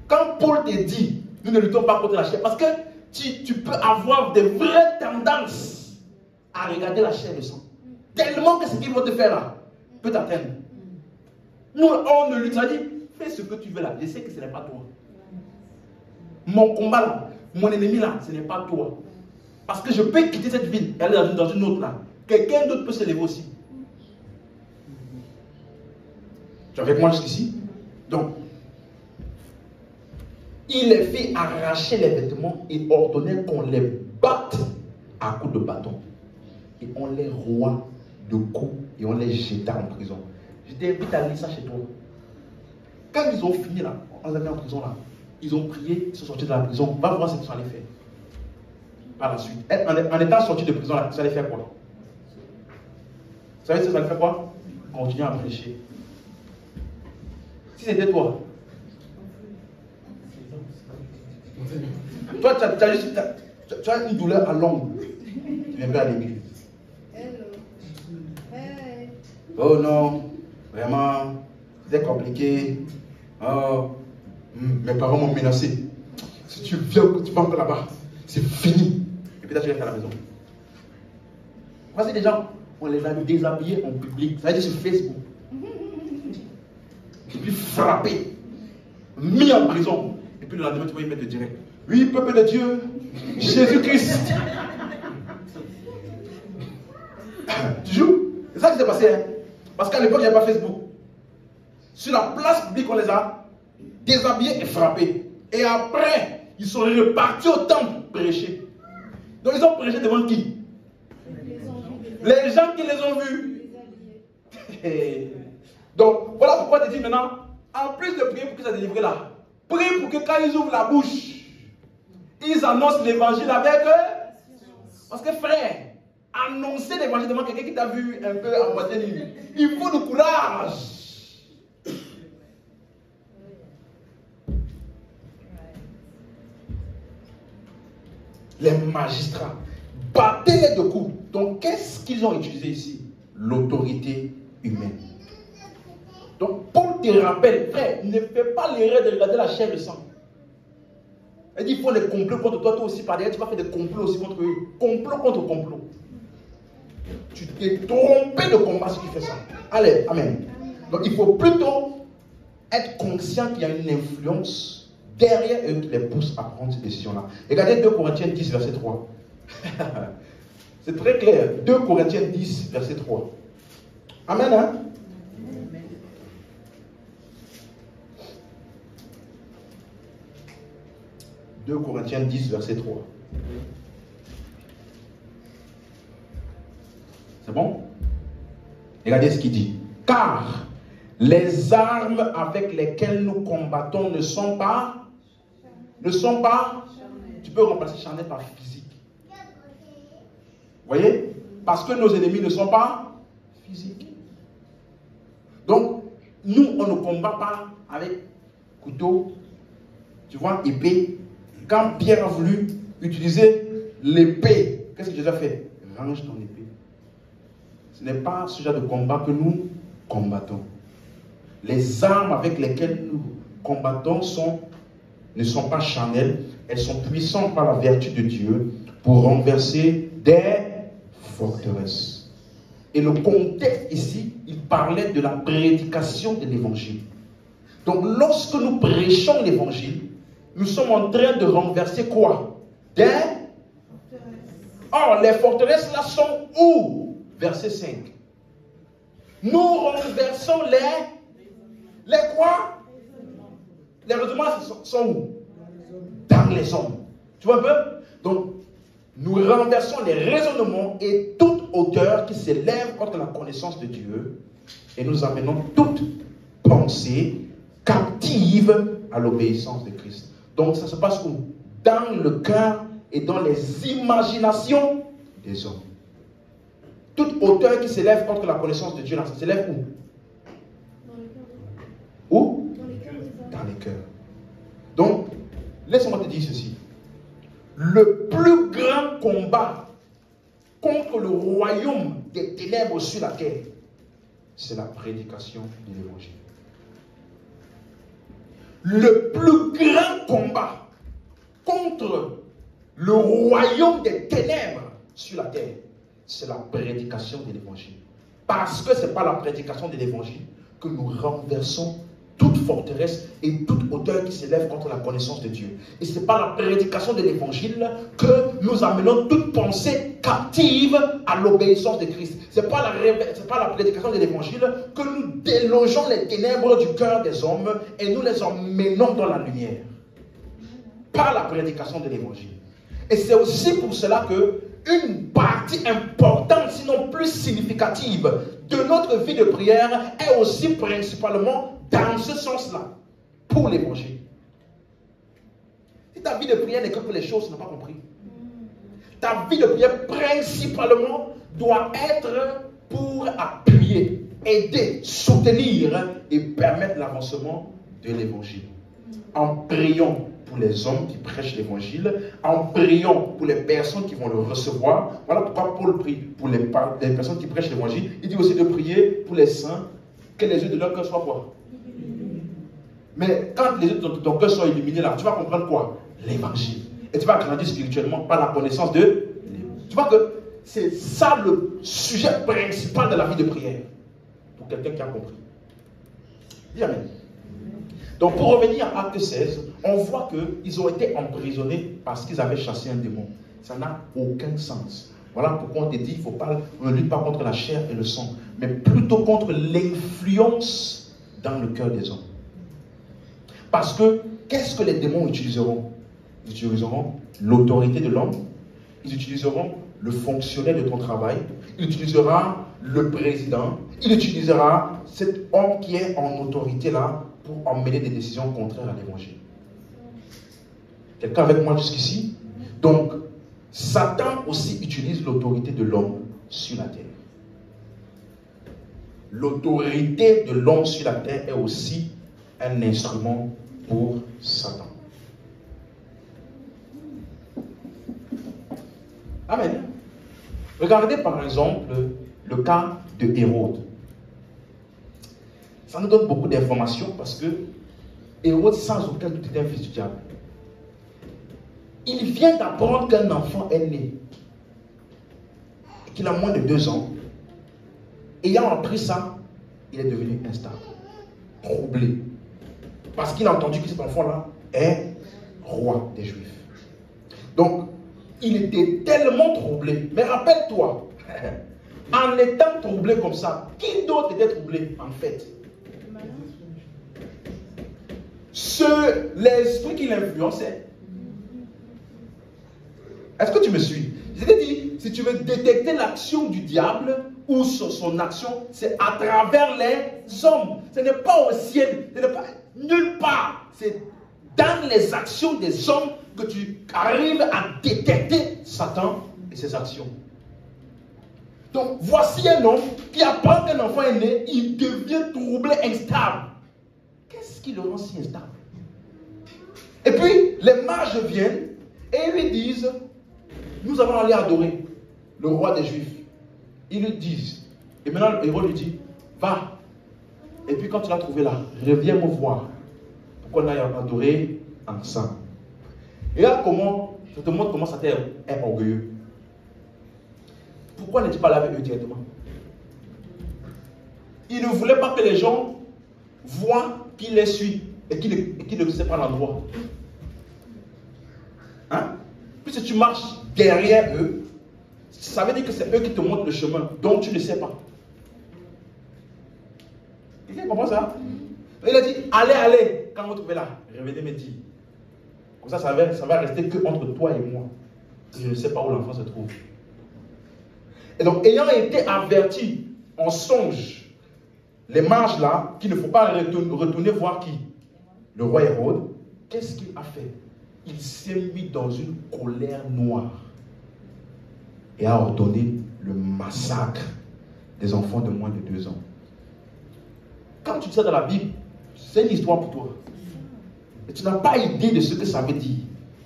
Quand Paul te dit, nous ne luttons pas contre la chair, parce que tu peux avoir de vraies tendances à regarder la chair et le sang. Tellement que ce qu'ils vont te faire là peut t'atteindre. Nous, on ne lutte, ça dit, fais ce que tu veux là. Je sais que ce n'est pas toi. Mon combat là, mon ennemi là, ce n'est pas toi. Parce que je peux quitter cette ville et aller dans une autre là. Quelqu'un d'autre peut se lever aussi. Tu es avec moi jusqu'ici? Donc, il les fit arracher les vêtements et ordonnait qu'on les batte à coups de bâton. Et on les roua de coups et on les jeta en prison. Je t'invite à lire ça chez toi. Quand ils ont fini là, on les a mis en prison là, ils ont prié, ils sont sortis de la prison. Va voir ce qu'ils allaient faire. Par la suite. En étant sortis de prison là, ils allaient faire quoi? Vous savez ce qu'ils allaient faire quoi? Continuer à prêcher. Si c'était toi, toi tu as une douleur à l'ombre, tu viens pas à l'église. Oh non, vraiment, c'est compliqué. Oh, mes parents m'ont menacé. Si tu viens, tu vas encore là-bas, c'est fini. Et puis là, tu restes à la maison. Voici des gens, on les a déshabillés en public, ça veut dire sur Facebook. Et puis frappés, mis en prison. Et puis le lendemain, tu vas y mettre direct. Oui, peuple de Dieu, Jésus-Christ. Tu joues? C'est ça qui s'est passé. Hein? Parce qu'à l'époque, il n'y avait pas Facebook. Sur la place publique, on les a déshabillés et frappés. Et après, ils sont repartis au temple prêcher. Donc, ils ont prêché devant qui? Les gens qui les ont vus. Donc, voilà pourquoi tu dis maintenant, en plus de prier pour qu'ils soient délivrés là, prie pour que quand ils ouvrent la bouche, ils annoncent l'évangile avec eux. Parce que frère, annoncer l'évangile devant quelqu'un qui t'a vu un peu en moitié nuit, il faut du courage. Les magistrats battaient de coups. Donc, qu'est-ce qu'ils ont utilisé ici? L'autorité humaine. Donc, Paul te rappelle, frère, ne fais pas l'erreur de regarder la chair et le sang. Il dit, il faut des complots contre toi, toi aussi, par derrière, tu vas faire des complots aussi contre eux. Complot contre complot. Tu t'es trompé de combat si tu fais ça. Allez, amen. Donc il faut plutôt être conscient qu'il y a une influence derrière eux qui les pousse à prendre ces décisions-là. Regardez 2 Corinthiens 10, verset 3. C'est très clair. 2 Corinthiens 10, verset 3. Amen, hein? 2 Corinthiens 10, verset 3. C'est bon? Regardez ce qu'il dit. Car les armes avec lesquelles nous combattons ne sont pas. Tu peux remplacer charnel par physique. Vous voyez? Parce que nos ennemis ne sont pas physiques. Donc, nous, on ne combat pas avec couteau, tu vois, épée. Quand Pierre a voulu utiliser l'épée, qu'est-ce que Jésus a fait? Range ton épée. Ce n'est pas ce genre de combat que nous combattons. Les armes avec lesquelles nous combattons ne sont pas charnelles, elles sont puissantes par la vertu de Dieu pour renverser des forteresses. Et le contexte ici, il parlait de la prédication de l'évangile. Donc lorsque nous prêchons l'évangile, nous sommes en train de renverser quoi? Des forteresses. Or, les forteresses là sont où? Verset 5. Nous renversons les quoi? Les raisonnements sont où? Dans les hommes. Tu vois un peu? Donc, nous renversons les raisonnements et toute hauteur qui s'élève contre la connaissance de Dieu et nous amenons toute pensée captive à l'obéissance de Christ. Donc, ça se passe où? Dans le cœur et dans les imaginations des hommes. Toute hauteur qui s'élève contre la connaissance de Dieu, ça s'élève où? Où? Dans les cœurs. Donc, laisse-moi te dire ceci. Le plus grand combat contre le royaume des ténèbres sur la terre, c'est la prédication de l'évangile. Le plus grand combat contre le royaume des ténèbres sur la terre, c'est la prédication de l'évangile. Parce que ce n'est pas la prédication de l'évangile que nous renversons toute forteresse et toute hauteur qui s'élève contre la connaissance de Dieu. Et ce n'est pas la prédication de l'évangile que nous amenons toute pensée captive à l'obéissance de Christ. Ce n'est pas la prédication de l'évangile que nous délogeons les ténèbres du cœur des hommes et nous les emmenons dans la lumière. Pas la prédication de l'évangile. Et c'est aussi pour cela que une partie importante, sinon plus significative, de notre vie de prière est aussi principalement dans ce sens-là, pour l'évangile. Si ta vie de prière n'est que pour les choses, tu n'as pas compris. Ta vie de prière principalement doit être pour appuyer, aider, soutenir et permettre l'avancement de l'évangile. En priant pour les hommes qui prêchent l'évangile, en priant pour les personnes qui vont le recevoir. Voilà pourquoi Paul prie pour les personnes qui prêchent l'évangile. Il dit aussi de prier pour les saints, que les yeux de leur cœur soient quoi? Mais quand les yeux de ton cœur sont illuminés là, tu vas comprendre quoi? L'évangile. Et tu vas grandir spirituellement par la connaissance de l'évangile. Tu vois que c'est ça le sujet principal de la vie de prière. Pour quelqu'un qui a compris. Dis amen. Donc pour revenir à Acte 16, on voit qu'ils ont été emprisonnés parce qu'ils avaient chassé un démon. Ça n'a aucun sens. Voilà pourquoi on te dit on ne lutte pas contre la chair et le sang, mais plutôt contre l'influence dans le cœur des hommes. Parce que, qu'est-ce que les démons utiliseront? Ils utiliseront l'autorité de l'homme, ils utiliseront le fonctionnaire de ton travail, il utilisera le président, il utilisera cet homme qui est en autorité là pour emmener des décisions contraires à l'évangile. Quelqu'un avec moi jusqu'ici? Donc, Satan aussi utilise l'autorité de l'homme sur la terre. L'autorité de l'homme sur la terre est aussi un instrument pour Satan. Amen. Regardez par exemple le cas de Hérode. Ça nous donne beaucoup d'informations parce que Hérode, sans aucun doute, était un fils du diable. Il vient d'apprendre qu'un enfant est né. qu'il a moins de 2 ans, ayant appris ça, il est devenu instable, troublé. Parce qu'il a entendu que cet enfant-là est roi des Juifs. Donc, il était tellement troublé. Mais rappelle-toi, en étant troublé comme ça, qui d'autre était troublé en fait? L'esprit qui l'influençait. Est-ce que tu me suis? Je t'ai dit, si tu veux détecter l'action du diable ou son action, c'est à travers les hommes. Ce n'est pas au ciel, ce n'est pas nulle part. C'est dans les actions des hommes que tu arrives à détecter Satan et ses actions. Donc, voici un homme qui apprend qu'un enfant est né, il devient troublé, instable. Qu'est-ce qui le rend si instable? Et puis, les mages viennent et lui disent, nous allons aller adorer le roi des Juifs. Ils lui disent, et maintenant le héros lui dit, va. Et puis quand tu l'as trouvé là, reviens me voir. Pour qu'on aille adorer ensemble. Et là, je te montre comment Satan est orgueilleux. Pourquoi n'es-tu pas là avec eux directement? Il ne voulait pas que les gens voient qu'il les suit et qu'il ne sait pas l'endroit. Hein? Puisque tu marches derrière eux, ça veut dire que c'est eux qui te montrent le chemin, donc tu ne sais pas. Quelqu'un comprend ça? Il a dit, allez, quand vous trouvez là, revenez me dire. Comme ça va rester que entre toi et moi. Je ne sais pas où l'enfant se trouve. Et donc, ayant été averti en songe, les mages là, qu'il ne faut pas retourner voir qui? Le roi Hérode, qu'est-ce qu'il a fait? Il s'est mis dans une colère noire et a ordonné le massacre des enfants de moins de 2 ans. Quand tu dis ça dans la Bible, c'est une histoire pour toi. Et tu n'as pas idée de ce que ça veut dire.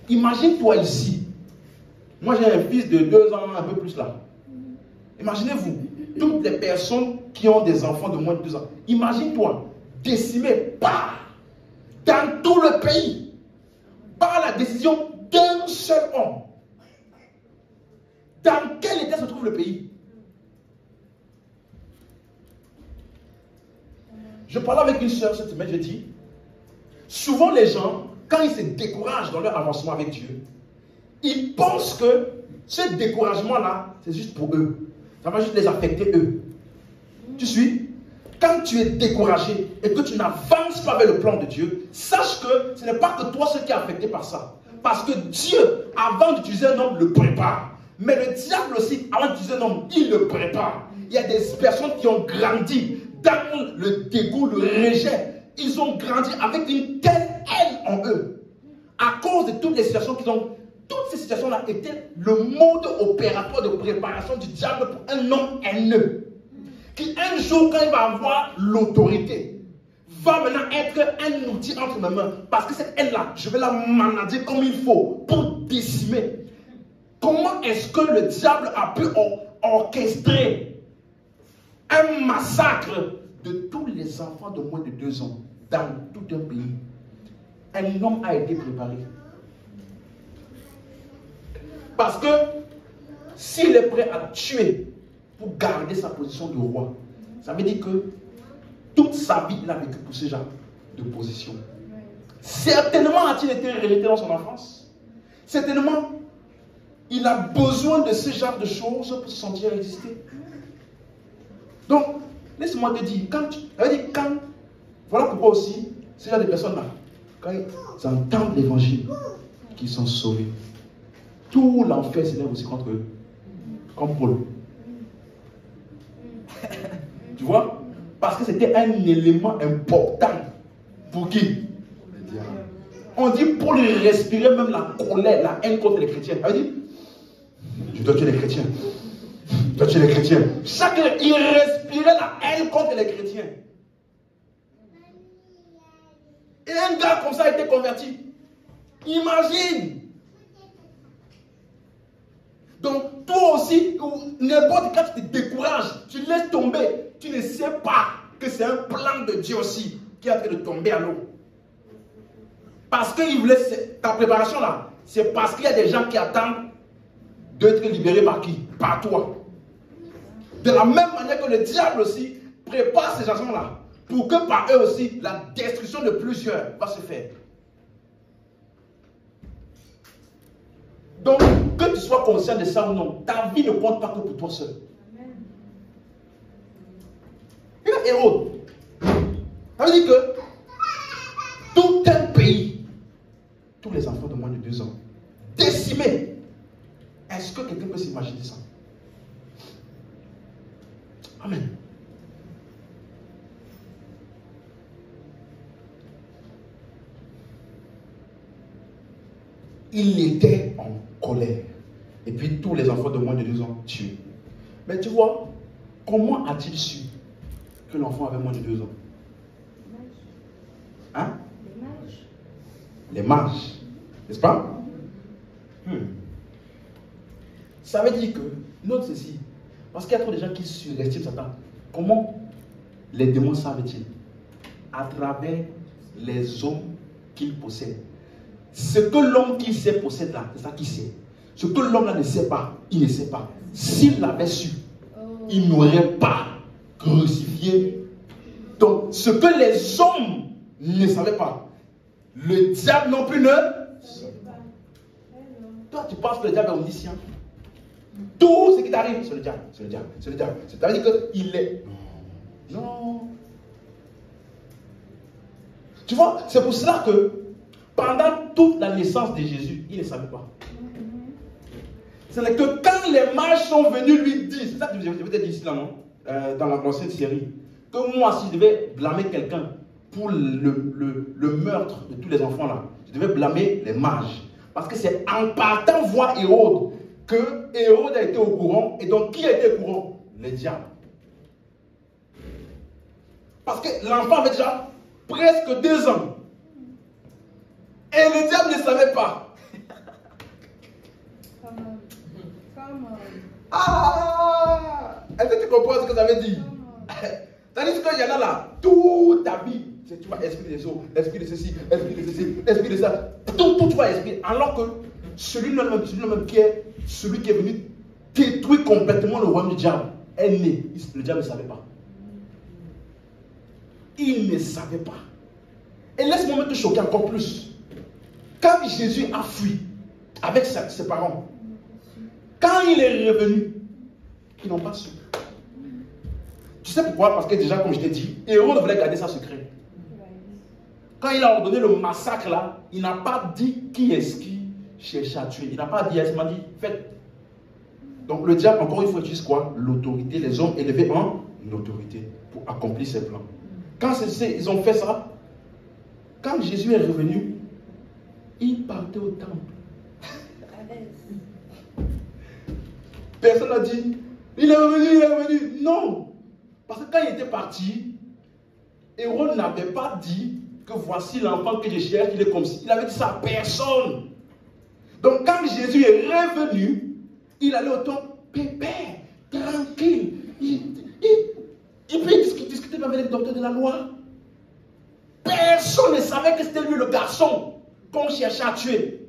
Imagine-toi ici. Moi j'ai un fils de 2 ans, un peu plus là. Imaginez-vous, toutes les personnes qui ont des enfants de moins de 2 ans. Imagine-toi, décimé dans tout le pays, par la décision d'un seul homme. Dans quel état se trouve le pays? Je parlais avec une soeur cette semaine, je dis, souvent les gens, quand ils se découragent dans leur avancement avec Dieu, ils pensent que ce découragement-là, c'est juste pour eux. Ça va juste les affecter eux. Tu suis? Quand tu es découragé et que tu n'avances pas vers le plan de Dieu, sache que ce n'est pas que toi ce qui est affecté par ça. Parce que Dieu, avant d'utiliser un homme, le prépare. Mais le diable aussi, avant d'utiliser un homme, il le prépare. Il y a des personnes qui ont grandi dans le dégoût, le rejet. Ils ont grandi avec une telle haine en eux. À cause de toutes les situations qu'ils ont. Toutes ces situations-là étaient le mode opératoire de préparation du diable pour un homme haineux. Qui un jour, quand il va avoir l'autorité, va maintenant être un outil entre mes mains. Parce que cette haine-là, je vais la manager comme il faut pour décimer. Comment est-ce que le diable a pu orchestrer un massacre de tous les enfants de moins de 2 ans dans tout un pays? Un homme a été préparé. Parce que s'il est prêt à tuer pour garder sa position de roi, ça veut dire que toute sa vie, il a vécu pour ce genre de position. Certainement a-t-il été rejeté dans son enfance. Certainement, il a besoin de ce genre de choses pour se sentir exister. Donc, laisse-moi te dire, voilà pourquoi aussi, ce genre de personnes-là, quand ils entendent l'évangile, qu'ils sont sauvés, tout l'enfer s'élève aussi contre eux, comme Paul. Tu vois? Parce que c'était un élément important. Pour qui? On dit Paul respirait même la colère, la haine contre les chrétiens. Il dit, je dois tuer les chrétiens. Je dois tuer les chrétiens. Chaque il respirait la haine contre les chrétiens. Et un gars comme ça a été converti. Imagine. Donc, toi aussi, n'importe quand tu te décourages, tu laisses tomber, tu ne sais pas que c'est un plan de Dieu aussi qui est en train de tomber à l'eau. Parce qu'il voulait ta préparation là, c'est parce qu'il y a des gens qui attendent d'être libérés par qui? Par toi. De la même manière que le diable aussi prépare ces gens-là pour que par eux aussi, la destruction de plusieurs va se faire. Donc, que tu sois conscient de ça ou non, ta vie ne compte pas que pour toi seul. Il y a Hérode. Ça veut dire que tout un pays, tous les enfants de moins de 2 ans, décimés. Est-ce que quelqu'un peut s'imaginer ça? Amen. Il était en colère. Et puis tous les enfants de moins de 2 ans tués. Mais tu vois, comment a-t-il su que l'enfant avait moins de 2 ans? Hein? Les mages. N'est-ce pas? Ça veut dire que, note ceci, parce qu'il y a trop de gens qui surestiment Satan. Comment les démons savent-ils? À travers les hommes qu'ils possèdent. Ce que l'homme qui sait possède là, c'est ça qu'il sait. Ce que l'homme là ne sait pas, il ne sait pas. S'il l'avait su, il n'aurait pas crucifié. Donc, ce que les hommes ne savaient pas, le diable non plus ne savait pas. Toi, tu penses que le diable est omniscient? Tout ce qui t'arrive, c'est le diable, c'est le diable, c'est le diable. C'est-à-dire qu'il est... Non. Tu vois, c'est pour cela que pendant toute la naissance de Jésus, il ne savait pas. C'est que quand les mages sont venus lui dire, c'est ça que je vous ai dit ici, là, non? Dans l'ancienne série, que moi, si je devais blâmer quelqu'un pour le meurtre de tous les enfants là, je devais blâmer les mages. Parce que c'est en partant voir Hérode que Hérode a été au courant. Et donc, qui a été au courant? Le diable. Parce que l'enfant avait déjà presque 2 ans. Et le diable ne savait pas. Ah! Est-ce que tu comprends ce que ça veut dire? C'est-à-dire qu'il y en a là, toute ta vie, tu vois, esprit des eaux, esprit de ceci, esprit de ceci, esprit de ça, tout tu vois, esprit. Alors que celui-là même qui est celui qui est venu détruire complètement le royaume du diable est né. Le diable ne savait pas. Il ne savait pas. Et laisse-moi te choquer encore plus. Quand Jésus a fui avec ses parents, quand il est revenu, ils n'ont pas su. Tu sais pourquoi? Parce que déjà, comme je t'ai dit, Hérode voulait garder ça secret. Quand il a ordonné le massacre là, il n'a pas dit qui est-ce qui cherche à tuer. Il n'a pas dit, il m'a dit, faites. Donc le diable, encore une fois, utilise quoi? L'autorité, les hommes élevés en autorité pour accomplir ses plans. Quand ils ont fait ça, quand Jésus est revenu, il partait au temple. Personne n'a dit, il est revenu, il est revenu. Non. Parce que quand il était parti, Hérode n'avait pas dit que voici l'enfant que je cherche, il est comme si. Il avait dit ça à personne. Donc quand Jésus est revenu, il allait au temple pépère, tranquille. Il peut discuter avec les docteurs de la loi. Personne ne savait que c'était lui le garçon qu'on cherchait à tuer.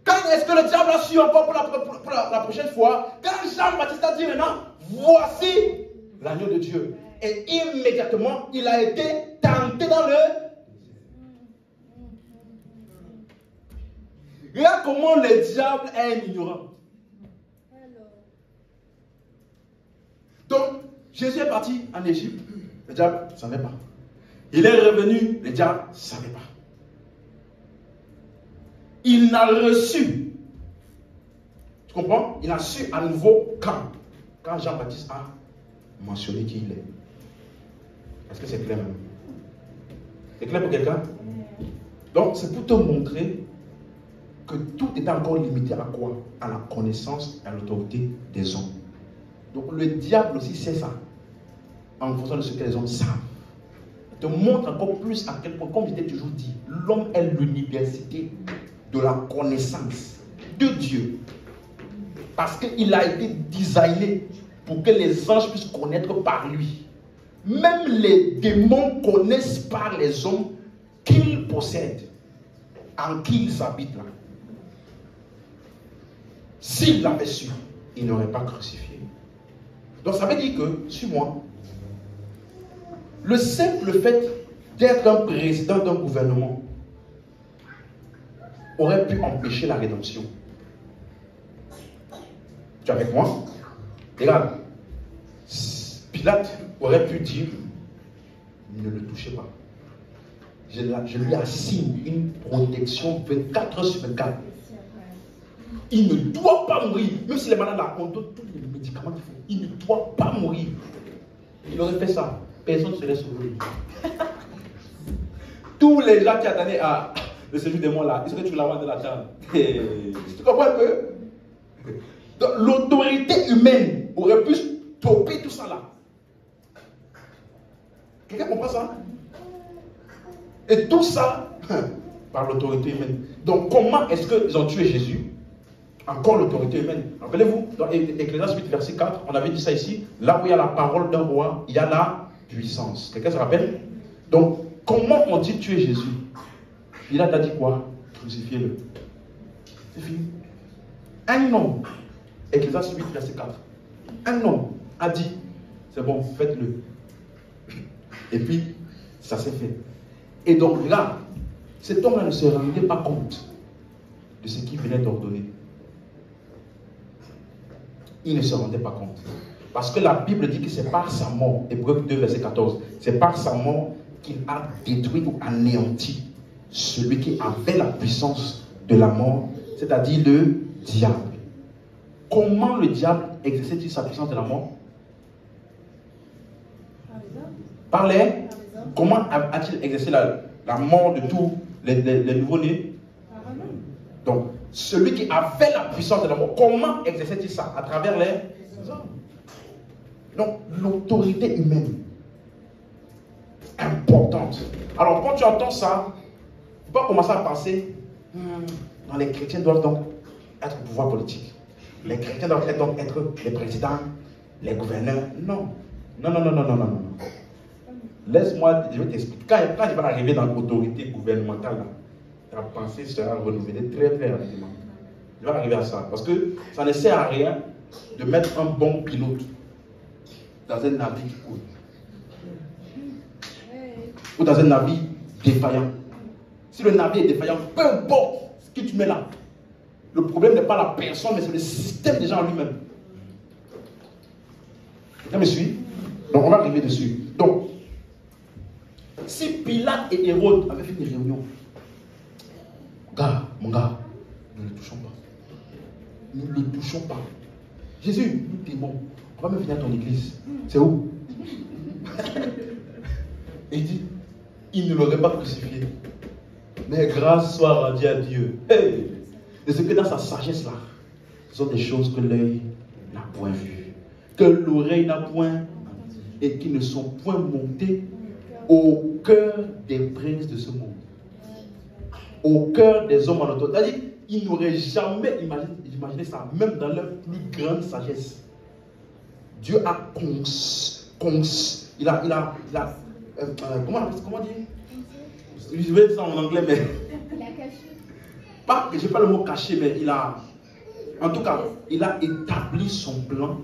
Quand est-ce que le diable a su encore pour la prochaine fois? Quand Jean-Baptiste a dit maintenant, voici l'agneau de Dieu. Et immédiatement, il a été tenté dans le... Regarde comment le diable est ignorant. Donc, Jésus est parti en Égypte. Le diable ne savait pas. Il est revenu. Le diable ne savait pas. Il n'a reçu. Tu comprends? Il a su à nouveau quand Jean-Baptiste a mentionné qui il est. Est-ce que c'est clair maintenant? C'est clair pour quelqu'un? Donc, c'est pour te montrer que tout est encore limité à quoi? À la connaissance et à l'autorité des hommes. Donc, le diable aussi sait ça. En fonction de ce que les hommes savent. Il te montre encore plus à quel point, comme je t'ai toujours dit, l'homme est l'université de la connaissance de Dieu. Parce qu'il a été designé pour que les anges puissent connaître par lui. Même les démons connaissent par les hommes qu'ils possèdent, en qui ils habitent là. S'il l'avait su, il n'aurait pas crucifié. Donc ça veut dire que, suis-moi, le simple fait d'être un président d'un gouvernement aurait pu empêcher la rédemption. Tu es avec moi? Regarde, Pilate aurait pu dire, ne le touchez pas. Je lui assigne une protection 24 heures sur 24. Il ne doit pas mourir. Même si les malades ont tous les médicaments qu'il faut, il ne doit pas mourir. Il aurait fait ça. Personne ne serait sauvé. Tous les gens qui attendaient à le séjour des morts là, ils seraient sur la voie de la table. Tu comprends un peu? L'autorité humaine aurait pu stopper tout ça là. Quelqu'un comprend ça? Et tout ça par l'autorité humaine. Donc comment est-ce qu'ils ont tué Jésus? Encore l'autorité humaine. Rappelez-vous, dans Ecclésiaste 8, verset 4, on avait dit ça ici. Là où il y a la parole d'un roi, il y a la puissance. Quelqu'un se rappelle? Donc, comment ont-ils tué Jésus? Pilate a dit quoi? Crucifiez-le. C'est fini. Un homme, Ecclésiaste 8, verset 4, un homme a dit, c'est bon, faites-le. Et puis, ça s'est fait. Et donc là, cet homme-là ne se rendait pas compte de ce qu'il venait d'ordonner. Il ne se rendait pas compte. Parce que la Bible dit que c'est par sa mort, Hébreux 2, verset 14, c'est par sa mort qu'il a détruit ou anéanti celui qui avait la puissance de la mort, c'est-à-dire le diable. Comment le diable exerçait-il sa puissance de la mort? Par les... Comment a-t-il exercé la mort de tous les nouveaux-nés? Donc, celui qui avait la puissance de la mort, comment exerçait-il ça? À travers les hommes. Donc, l'autorité humaine, importante. Alors, quand tu entends ça, tu peux pas commencer à penser, non, les chrétiens doivent donc être au pouvoir politique. Les chrétiens doivent donc être les présidents, les gouverneurs. Non. Non, non, non, non, non, non, non. Laisse-moi, je vais t'expliquer. Quand je vais arriver dans l'autorité gouvernementale, là, ta pensée sera renouvelée très très rapidement. Je vais arriver à ça. Parce que ça ne sert à rien de mettre un bon pilote dans un navire qui coule. Ou dans un navire défaillant. Si le navire est défaillant, peu importe ce que tu mets là, le problème n'est pas la personne, mais c'est le système déjà en lui-même. Quelqu'un me suit? Donc on va arriver dessus. Donc, si Pilate et Hérode avaient fait une réunion, mon gars, ne le touchons pas. Ne le touchons pas. Jésus, nous t'aimons. On va même venir à ton église. C'est où? Et il dit, il ne l'aurait pas crucifié. Mais grâce soit rendue à Dieu. Hey! Et ce que dans sa sagesse là, ce sont des choses que l'œil n'a point vues, que l'oreille n'a point, et qui ne sont point montées au cœur des princes de ce monde. Au cœur des hommes en autorité. C'est-à-dire, ils n'auraient jamais imaginé ça, même dans leur plus grande sagesse. Dieu a comment dire? Je vais dire ça en anglais, mais... Il a caché. Pas, je n'ai pas le mot caché, mais il a... En tout cas, il a établi son plan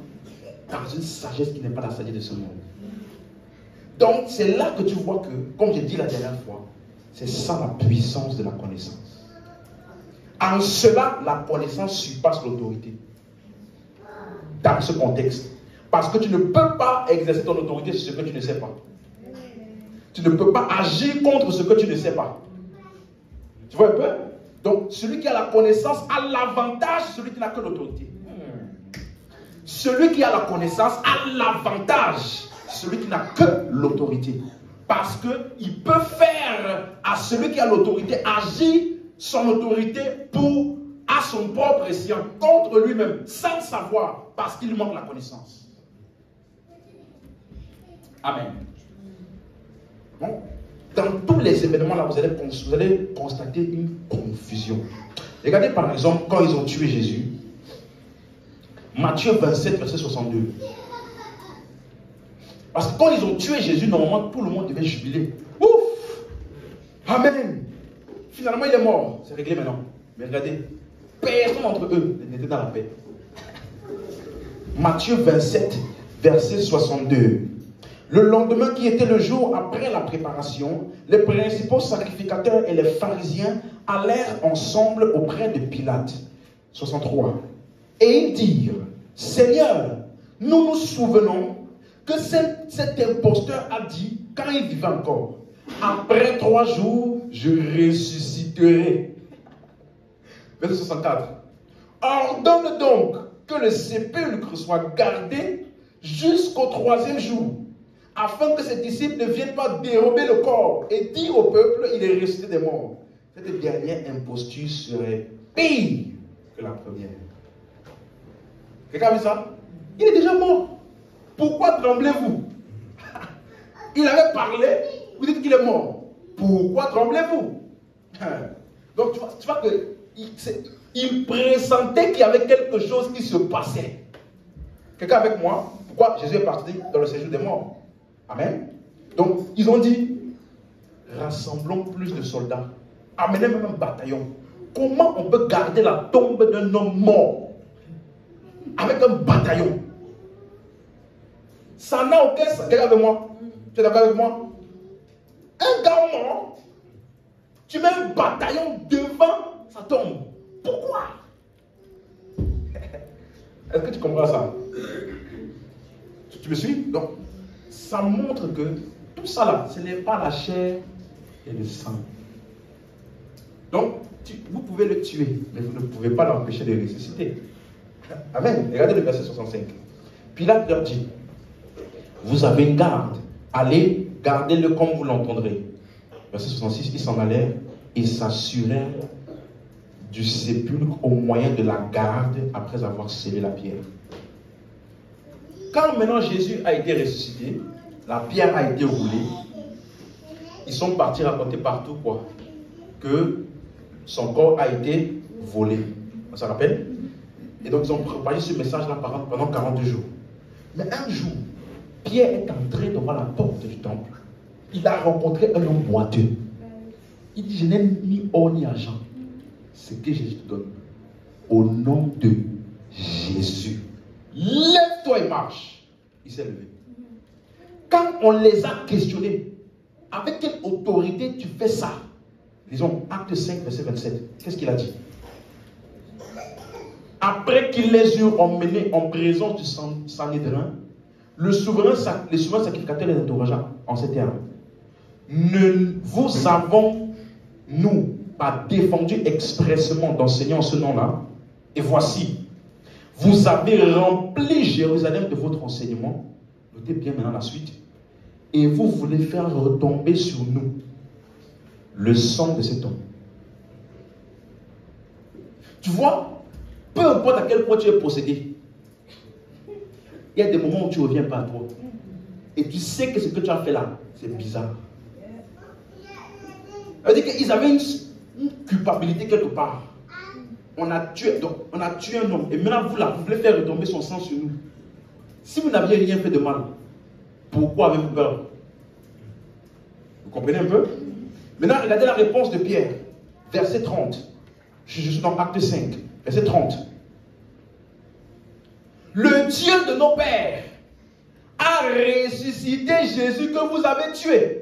dans une sagesse qui n'est pas la sagesse de ce monde. Donc, c'est là que tu vois que, comme j'ai dit la dernière fois, c'est ça la puissance de la connaissance. En cela, la connaissance surpasse l'autorité. Dans ce contexte. Parce que tu ne peux pas exercer ton autorité sur ce que tu ne sais pas. Tu ne peux pas agir contre ce que tu ne sais pas. Tu vois un peu? Donc, celui qui a la connaissance a l'avantage de celui qui n'a que l'autorité. Celui qui a la connaissance a l'avantage de celui qui n'a que l'autorité. Parce qu'il peut faire à celui qui a l'autorité agir son autorité à son propre escient, contre lui-même, sans le savoir, parce qu'il manque la connaissance. Amen. Bon. Dans tous les événements là, vous allez constater une confusion. Regardez par exemple quand ils ont tué Jésus. Matthieu 27, verset 62. Parce que quand ils ont tué Jésus, normalement tout le monde devait jubiler. Ouf! Amen! Finalement il est mort. C'est réglé maintenant. Mais regardez, personne d'entre eux n'était dans la paix. Matthieu 27, verset 62. Le lendemain, qui était le jour après la préparation, les principaux sacrificateurs et les pharisiens allèrent ensemble auprès de Pilate. 63. Et ils dirent, Seigneur, nous nous souvenons que cet imposteur a dit, quand il vivait encore, après 3 jours, je ressusciterai. Verset 64. Ordonne donc que le sépulcre soit gardé jusqu'au 3e jour, afin que ses disciples ne viennent pas dérober le corps et dire au peuple, il est ressuscité des morts. Cette dernière imposture serait pire que la première. Quelqu'un a vu ça? Il est déjà mort. Pourquoi tremblez-vous? Il avait parlé, vous dites qu'il est mort. Pourquoi tremblez-vous? Donc tu vois que il pressentait qu'il y avait quelque chose qui se passait. Quelqu'un avec moi? Pourquoi Jésus est parti dans le séjour des morts? Amen. Donc, ils ont dit, rassemblons plus de soldats. Amenez même un bataillon. Comment on peut garder la tombe d'un homme mort avec un bataillon? Ça n'a aucun sens. Quelqu'un avec moi? Tu es d'accord avec moi? Un gars mort, tu mets un bataillon devant sa tombe. Pourquoi? Est-ce que tu comprends ça? Tu me suis? Donc, ça montre que tout ça là, ce n'est pas la chair et le sang. Donc, vous pouvez le tuer, mais vous ne pouvez pas l'empêcher de ressusciter. Amen. Regardez le verset 65. Pilate leur dit, vous avez une garde, allez, gardez-le comme vous l'entendrez. Verset 66, ils s'en allèrent et s'assurèrent du sépulcre au moyen de la garde après avoir scellé la pierre. Quand maintenant Jésus a été ressuscité, la pierre a été roulée, ils sont partis raconter partout quoi, que son corps a été volé. On s'en rappelle? Et donc ils ont propagé ce message-là pendant 42 jours. Mais un jour, Pierre est entré devant la porte du temple. Il a rencontré un homme boiteux. Il dit, je n'ai ni or ni argent. C'est que Jésus te donne. Au nom de Jésus, lève-toi et marche. Il s'est levé. Quand on les a questionnés, avec quelle autorité tu fais ça? Disons, acte 5, verset 27. Qu'est-ce qu'il a dit? Après qu'il les eut emmenés en présence du Sanhédrin, le souverain sacrificateur les interrogea en ces termes. Ne vous avons-nous pas défendu expressement d'enseignant ce nom-là? Et voici, vous avez rempli Jérusalem de votre enseignement. Notez bien maintenant la suite. Et vous voulez faire retomber sur nous le sang de cet homme. Tu vois, peu importe à quel point tu es possédé, il y a des moments où tu ne reviens pas à toi. Et tu sais que ce que tu as fait là, c'est bizarre. Ça veut dire qu'ils avaient une culpabilité quelque part. On a tué un homme. Et maintenant, vous voulez faire retomber son sang sur nous. Si vous n'aviez rien fait de mal, pourquoi avez-vous peur? Vous comprenez un peu? Maintenant, regardez la réponse de Pierre. Verset 30. Je suis dans Acte 5. Verset 30. Le Dieu de nos pères a ressuscité Jésus que vous avez tué.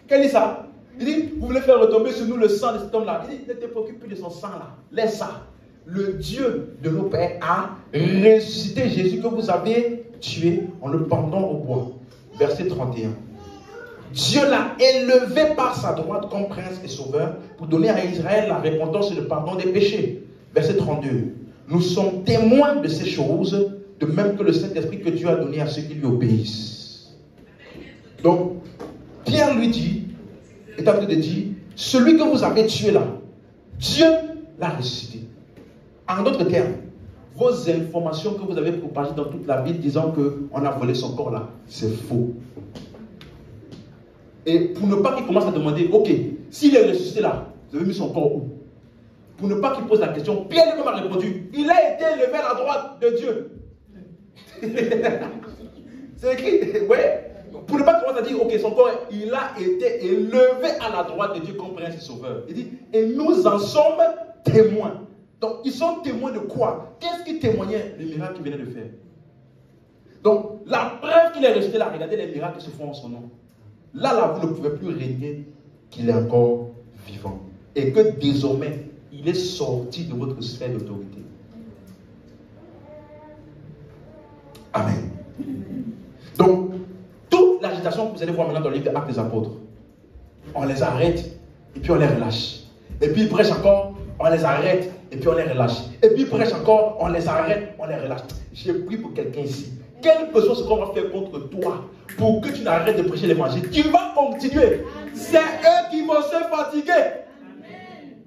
Quel est ça? Il dit, vous voulez faire retomber sur nous le sang de cet homme-là. Il dit, ne te préoccupe plus de son sang là. Laisse ça. Le Dieu de nos pères a ressuscité Jésus que vous avez tué en le pendant au bois. Verset 31. Dieu l'a élevé par sa droite comme prince et sauveur pour donner à Israël la repentance et le pardon des péchés. Verset 32. Nous sommes témoins de ces choses, de même que le Saint-Esprit que Dieu a donné à ceux qui lui obéissent. Donc, Pierre lui dit, est en train de dire, celui que vous avez tué là, Dieu l'a ressuscité. En d'autres termes, vos informations que vous avez propagées dans toute la ville disant qu'on a volé son corps là, c'est faux. Et pour ne pas qu'il commence à demander, ok, s'il est ressuscité là, vous avez mis son corps où? Pour ne pas qu'il pose la question, Pierre lui-même a répondu, il a été élevé à la droite de Dieu. C'est écrit, ouais. Pour ne pas qu'il commence à dire, ok, son corps, il a été élevé à la droite de Dieu comme prince et sauveur. Il dit, et nous en sommes témoins. Donc, ils sont témoins de quoi? Qu'est-ce qui témoignait les miracles qu'ils venaient de faire? Donc, la preuve qu'il est resté là, regardez les miracles qui se font en son nom. Là, vous ne pouvez plus régner qu'il est encore vivant. Et que désormais, il est sorti de votre sphère d'autorité. Amen. Donc, toute l'agitation que vous allez voir maintenant dans le livre des Actes des Apôtres, on les arrête et puis on les relâche. Et puis ils prêchent encore, on les arrête et puis on les relâche. Et puis ils prêchent encore, on les arrête, on les relâche. J'ai pris pour quelqu'un ici. Quelle que soit ce qu'on va faire contre toi pour que tu n'arrêtes de prêcher l'évangile, tu vas continuer. C'est eux qui vont se fatiguer. Amen.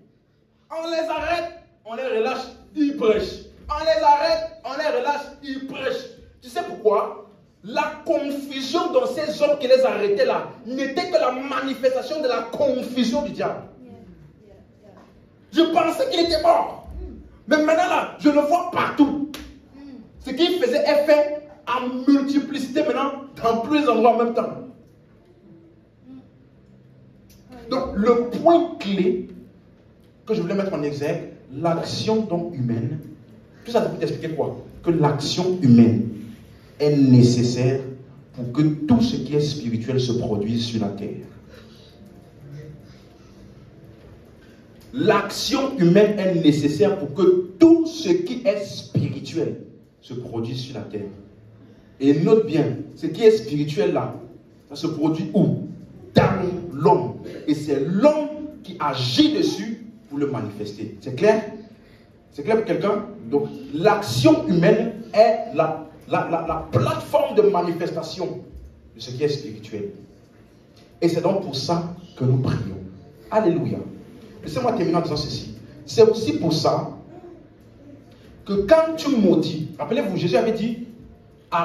On les arrête, on les relâche, ils prêchent. On les arrête, on les relâche, ils prêchent. Tu sais pourquoi? La confusion dans ces hommes qui les arrêtaient là n'était que la manifestation de la confusion du diable. Je pensais qu'il était mort. Mais maintenant là, je le vois partout. Ce qu'il faisait est fait en multiplicité maintenant dans plusieurs endroits en même temps. Donc le point clé que je voulais mettre en exergue, l'action donc humaine, tout ça peut t'expliquer quoi? Que l'action humaine est nécessaire pour que tout ce qui est spirituel se produise sur la terre. L'action humaine est nécessaire pour que tout ce qui est spirituel se produise sur la terre. Et note bien, ce qui est spirituel là, ça se produit où? Dans l'homme. Et c'est l'homme qui agit dessus pour le manifester. C'est clair? C'est clair pour quelqu'un? Donc l'action humaine est la plateforme de manifestation de ce qui est spirituel. Et c'est donc pour ça que nous prions. Alléluia. Laissez-moi terminer en disant ceci. C'est aussi pour ça que quand tu maudis, rappelez-vous, Jésus avait dit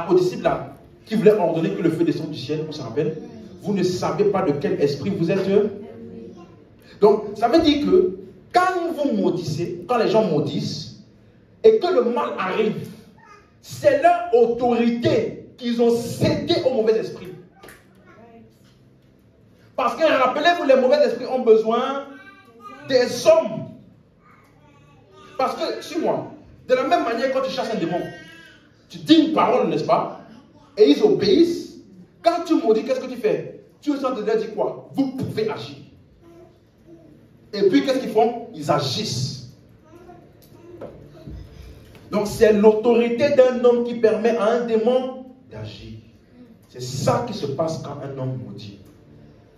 aux disciples là, qui voulaient ordonner que le feu descende du ciel, on se rappelle, vous ne savez pas de quel esprit vous êtes. Donc, ça veut dire que quand vous maudissez, quand les gens maudissent, et que le mal arrive, c'est leur autorité qu'ils ont cédé au mauvais esprit. Parce que rappelez-vous, les mauvais esprits ont besoin des hommes. Parce que, suis-moi, de la même manière quand tu chasses un démon, tu dis une parole, n'est-ce pas? Et ils obéissent. Quand tu maudis, qu'est-ce que tu fais? Tu es en train de leur dire quoi? Vous pouvez agir. Et puis qu'est-ce qu'ils font? Ils agissent. Donc c'est l'autorité d'un homme qui permet à un démon d'agir. C'est ça qui se passe quand un homme maudit.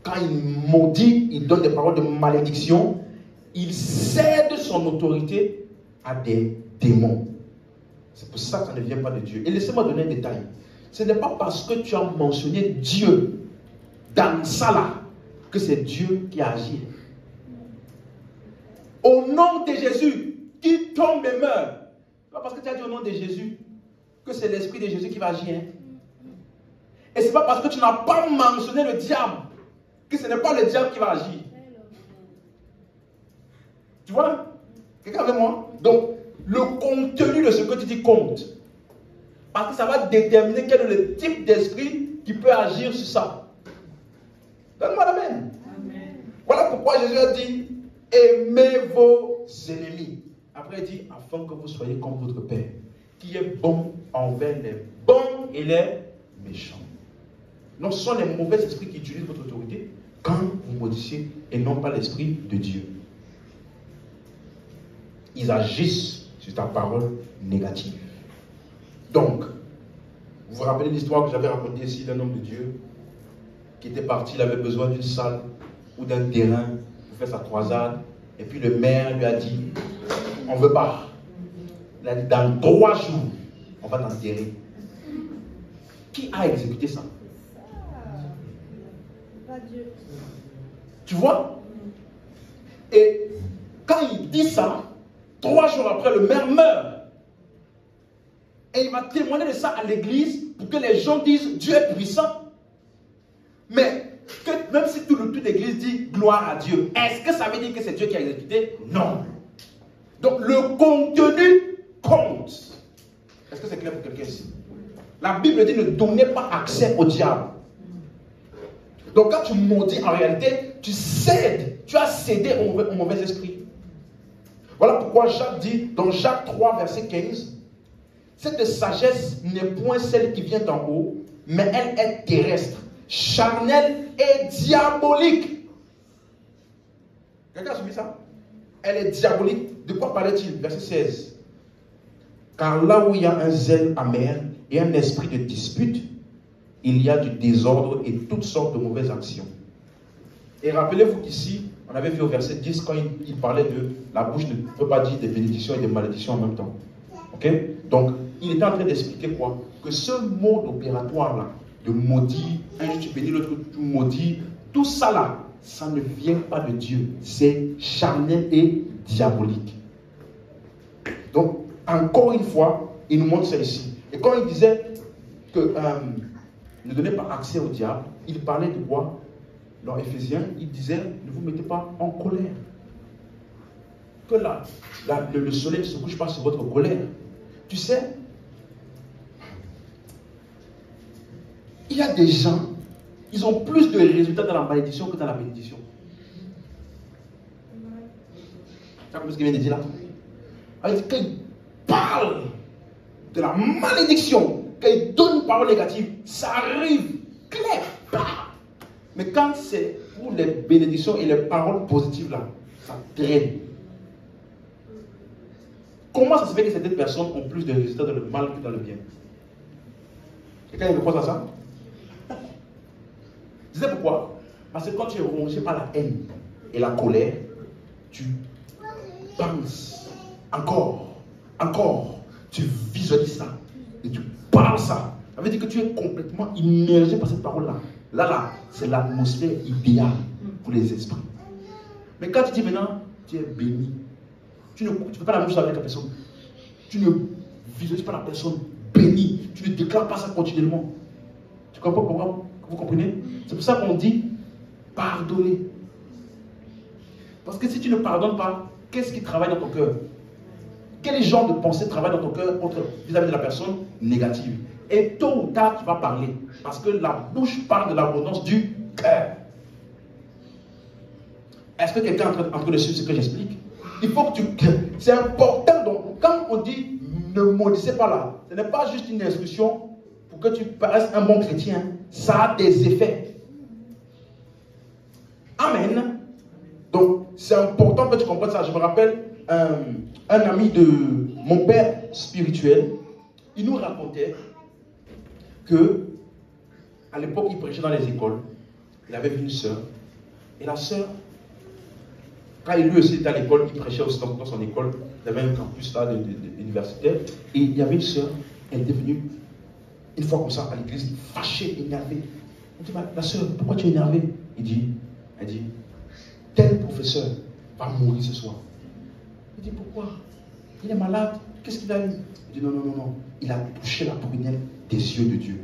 Quand il maudit, il donne des paroles de malédiction, il cède son autorité à des démons. C'est pour ça que ça ne vient pas de Dieu. Et laissez-moi donner un détail. Ce n'est pas parce que tu as mentionné Dieu dans ça là que c'est Dieu qui a agi. Au nom de Jésus, qui tombe et meurt. Pas parce que tu as dit au nom de Jésus que c'est l'esprit de Jésus qui va agir. Hein? Et ce n'est pas parce que tu n'as pas mentionné le diable que ce n'est pas le diable qui va agir. Tu vois? Quelqu'un avec moi? Donc, le contenu de ce que tu dis compte. Parce que ça va déterminer quel est le type d'esprit qui peut agir sur ça. Donne-moi la main. Voilà pourquoi Jésus a dit aimez vos ennemis. Après il dit afin que vous soyez comme votre Père qui est bon envers les bons et les méchants. Donc ce sont les mauvais esprits qui utilisent votre autorité quand vous maudissez et non pas l'esprit de Dieu. Ils agissent sur ta parole négative. Donc, vous vous rappelez l'histoire que j'avais racontée ici d'un homme de Dieu qui était parti, il avait besoin d'une salle ou d'un terrain pour faire sa croisade. Et puis le maire lui a dit, on ne veut pas. Il a dit, dans 3 jours, on va t'enterrer. Qui a exécuté ça? Pas Dieu. Tu vois? Et quand il dit ça, 3 jours après, le maire meurt. Et il va témoigner de ça à l'église pour que les gens disent Dieu est puissant. Mais que, même si toute l'église dit gloire à Dieu, est-ce que ça veut dire que c'est Dieu qui a exécuté? Non. Donc le contenu compte. Est-ce que c'est clair pour quelqu'un ici? La Bible dit ne donnez pas accès au diable. Donc quand tu maudis, en réalité, tu cèdes, tu as cédé au mauvais esprit. Voilà pourquoi Jacques dit, dans Jacques 3, verset 15, cette sagesse n'est point celle qui vient d'en haut, mais elle est terrestre, charnelle et diabolique. Quelqu'un a suivi ça? Elle est diabolique. De quoi parlait-il? Verset 16. Car là où il y a un zèle amer et un esprit de dispute, il y a du désordre et toutes sortes de mauvaises actions. Et rappelez-vous qu'ici, on avait vu au verset 10, quand il parlait de la bouche ne peut pas dire des bénédictions et des malédictions en même temps. Ok? Donc, il était en train d'expliquer quoi? Que ce mode opératoire-là, de maudit, un jour tu bénis, l'autre tu maudis, tout ça là, ça ne vient pas de Dieu. C'est charnel et diabolique. Donc, encore une fois, il nous montre ça ici. Et quand il disait que ne donnez pas accès au diable, il parlait de quoi? Dans Éphésiens, il disait, ne vous mettez pas en colère. Que le soleil ne se couche pas sur votre colère. Tu sais, il y a des gens, ils ont plus de résultats dans la malédiction que dans la bénédiction. Tu as compris ce qu'il vient de dire là? Alors, quand il parle de la malédiction, quand il donne une parole négative, ça arrive clair. Mais quand c'est pour les bénédictions et les paroles positives là, ça traîne. Comment ça se fait que certaines personnes ont plus de résultats dans le mal que dans le bien? Quelqu'un a une réponse à ça? Tu sais pourquoi? Parce que quand tu es rongé par la haine et la colère, tu penses encore, tu visualises ça et tu parles ça. Ça veut dire que tu es complètement immergé par cette parole-là. Là, c'est l'atmosphère idéale pour les esprits. Mais quand tu dis maintenant, tu es béni, tu ne fais pas la même chose avec la personne. Tu ne visualises pas la personne bénie. Tu ne déclares pas ça continuellement. Tu comprends pourquoi? Vous comprenez? C'est pour ça qu'on dit pardonner. Parce que si tu ne pardonnes pas, qu'est-ce qui travaille dans ton cœur? Quel genre de pensée travaille dans ton cœur vis-à-vis de la personne négative? Et tôt ou tard, tu vas parler. Parce que la bouche parle de l'abondance du cœur. Est-ce que quelqu'un est en train de suivre ce que j'explique? Il faut que tu... C'est important. Donc, quand on dit ne maudissez pas là, ce n'est pas juste une instruction pour que tu paraisses un bon chrétien. Ça a des effets. Amen. Donc, c'est important que tu comprennes ça. Je me rappelle un ami de mon père spirituel. Il nous racontait que à l'époque, il prêchait dans les écoles. Il avait vu une sœur. Et la sœur, quand lui aussi était à l'école, il prêchait aussi dans son école. Il avait un campus là universitaire. Et il y avait une sœur, elle est venue une fois comme ça à l'église, fâchée, énervée. On dit, la sœur, pourquoi tu es énervée? Elle dit, tel professeur va mourir ce soir. Il dit, pourquoi? Il est malade. Qu'est-ce qu'il a eu? Il dit, non. Il a touché la prunelle des yeux de Dieu.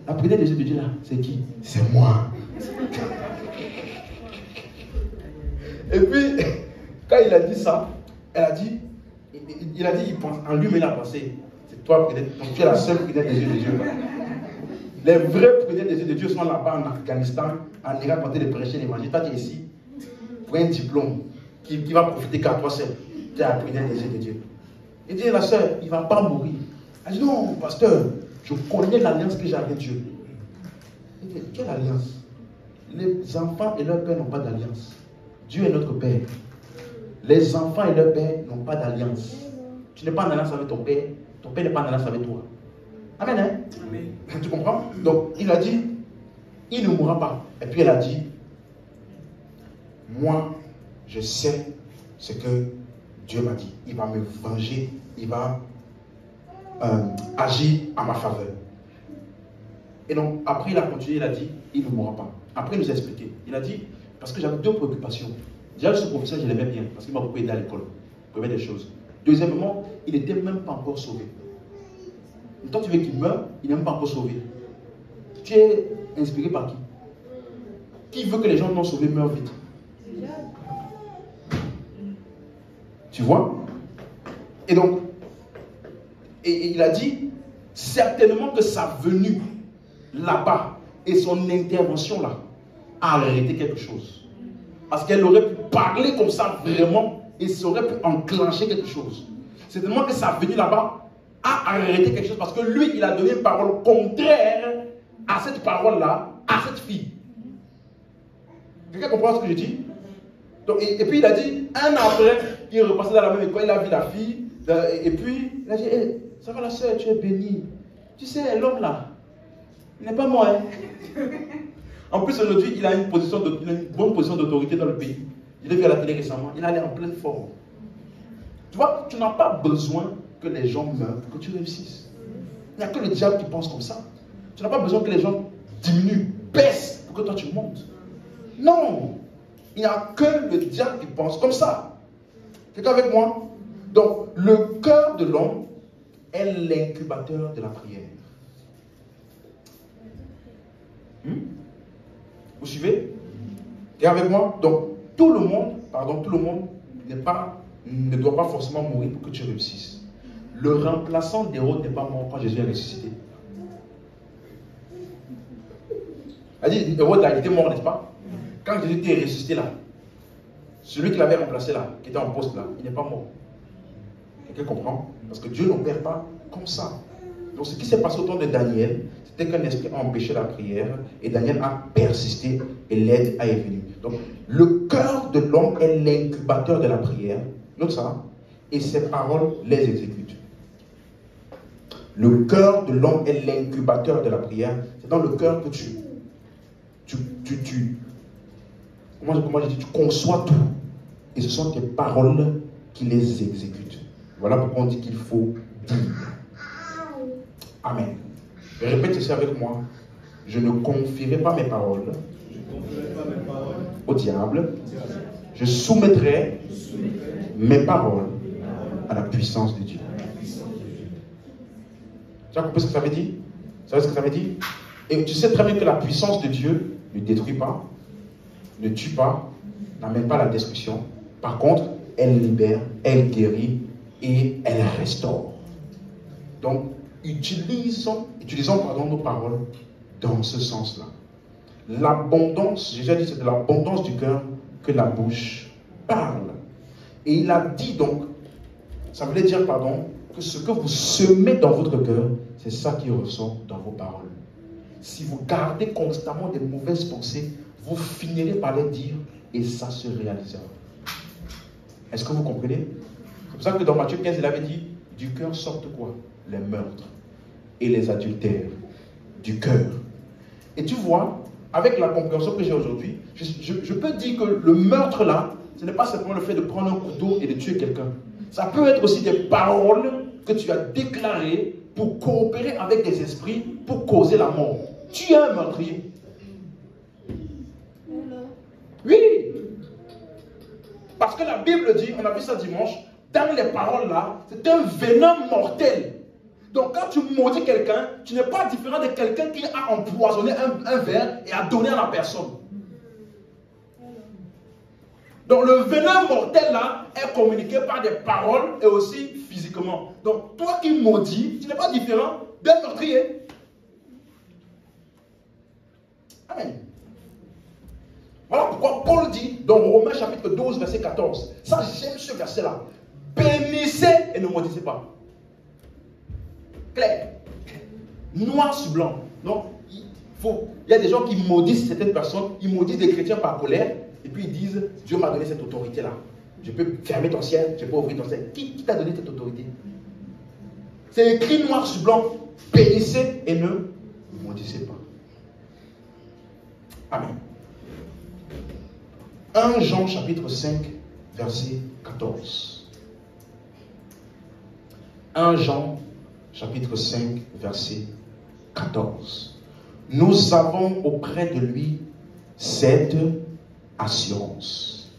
La prunelle des yeux de Dieu là, c'est qui? C'est moi. Et puis, quand il a dit ça, il a dit, il pense, en lui, mais il a pensé, c'est toi, donc tu es la seule prunelle des yeux de Dieu. Les vrais prunelles des yeux de Dieu sont là-bas en Afghanistan, en Irak, quand tu es prêcher l'évangile. Toi, tu es ici pour un diplôme qui va profiter qu'à toi seul. Tu es la prunelle des yeux de Dieu. Il dit, la sœur, il ne va pas mourir. Elle dit, non, pasteur, je connais l'alliance que j'ai avec Dieu. Il dit, quelle alliance? Les enfants et leur père n'ont pas d'alliance. Dieu est notre père. Les enfants et leur père n'ont pas d'alliance. Tu n'es pas en alliance avec ton père n'est pas en alliance avec toi. Amen, hein? Amen. Tu comprends? Donc, il a dit, il ne mourra pas. Et puis elle a dit, moi, je sais ce que Dieu m'a dit. Il va me venger, il va agir à ma faveur. Et donc, après, il a continué, il a dit, il ne mourra pas. Après, il nous a expliqué. Il a dit, parce que j'avais deux préoccupations. Déjà, ce professeur, je l'aimais bien, parce qu'il m'a beaucoup aidé à l'école. Première des choses. Deuxièmement, il n'était même pas encore sauvé. Toi, tu veux qu'il meure, il n'est même pas encore sauvé. Tu es inspiré par qui? Qui veut que les gens non sauvés meurent vite? Tu vois? Et donc, et il a dit, certainement que sa venue là-bas et son intervention là a arrêté quelque chose. Parce qu'elle aurait pu parler comme ça vraiment et ça aurait pu enclencher quelque chose. C'est tellement que sa venue là-bas a arrêté quelque chose parce que lui, il a donné une parole contraire à cette parole-là, à cette fille. Quelqu'un comprend ce que je dis? Donc, et puis il a dit, un an après, il est repassé dans la même école, il a vu la fille, et puis il a dit, hey, ça va la soeur, tu es bénie. Tu sais, l'homme là, il n'est pas moi. Hein? En plus, aujourd'hui, il a une bonne position d'autorité dans le pays. Je l'ai vu à la télé récemment, il allait en pleine forme. Tu vois, tu n'as pas besoin que les gens meurent pour que tu réussisses. Il n'y a que le diable qui pense comme ça. Tu n'as pas besoin que les gens diminuent, baissent pour que toi tu montes. Non, il n'y a que le diable qui pense comme ça. Quelqu'un avec moi? Donc, le cœur de l'homme est l'incubateur de la prière. Vous suivez? Quelqu'un avec moi? Donc, tout le monde ne doit pas forcément mourir pour que tu réussisses. Le remplaçant d'Hérode n'est pas mort quand Jésus est ressuscité. Hérode, il était mort, n'est-ce pas? Quand Jésus était ressuscité là, celui qui l'avait remplacé là, qui était en poste là, il n'est pas mort. Quelqu'un comprend? Parce que Dieu n'opère pas comme ça. Donc ce qui s'est passé au temps de Daniel, c'était qu'un esprit a empêché la prière et Daniel a persisté et l'aide est venue. Donc le cœur de l'homme est l'incubateur de la prière. Note ça. Et ses paroles les exécutent. Le cœur de l'homme est l'incubateur de la prière. C'est dans le cœur que tu conçois tout. Et ce sont tes paroles qui les exécutent. Voilà pourquoi on dit qu'il faut dire. Amen. Répète ceci avec moi. Je ne confierai pas mes paroles au diable. Je soumettrai mes paroles à la puissance de Dieu. Tu as compris ce que ça veut dire? Vous savez ce que ça veut dire? Et tu sais très bien que la puissance de Dieu ne détruit pas, ne tue pas, n'amène pas à la destruction. Par contre, elle libère, elle guérit et elle restaure. Donc, utilisons nos paroles dans ce sens-là. L'abondance, j'ai déjà dit, c'est de l'abondance du cœur que la bouche parle. Et il a dit donc, ça voulait dire, que ce que vous semez dans votre cœur, c'est ça qui ressort dans vos paroles. Si vous gardez constamment des mauvaises pensées, vous finirez par les dire et ça se réalisera. Est-ce que vous comprenez? C'est pour ça que dans Matthieu 15, il avait dit, du cœur sortent quoi? Les meurtres et les adultères. Du cœur. Et tu vois, avec la compréhension que j'ai aujourd'hui, je peux dire que le meurtre là, ce n'est pas simplement le fait de prendre un couteau et de tuer quelqu'un. Ça peut être aussi des paroles que tu as déclarées pour coopérer avec des esprits pour causer la mort. Tu es un meurtrier. Oui. Parce que la Bible dit, on a vu ça dimanche, dans les paroles là, c'est un venin mortel. Donc quand tu maudis quelqu'un, tu n'es pas différent de quelqu'un qui a empoisonné un verre et a donné à la personne. Donc le venin mortel là est communiqué par des paroles et aussi physiquement. Donc toi qui maudis, tu n'es pas différent d'un meurtrier. Amen. Voilà pourquoi Paul dit dans Romains chapitre 12 verset 14. Ça, j'aime ce verset là. Bénissez et ne maudissez pas. Clair. Noir sur blanc. Donc, il y a des gens qui maudissent certaines personnes, ils maudissent des chrétiens par colère, et puis ils disent, Dieu m'a donné cette autorité-là. Je peux fermer ton ciel, je peux ouvrir ton ciel. Qui t'a donné cette autorité? C'est écrit noir sur blanc. Bénissez et ne maudissez pas. Amen. 1 Jean chapitre 5, verset 14. 1 Jean chapitre 5, verset 14. Nous avons auprès de lui cette assurance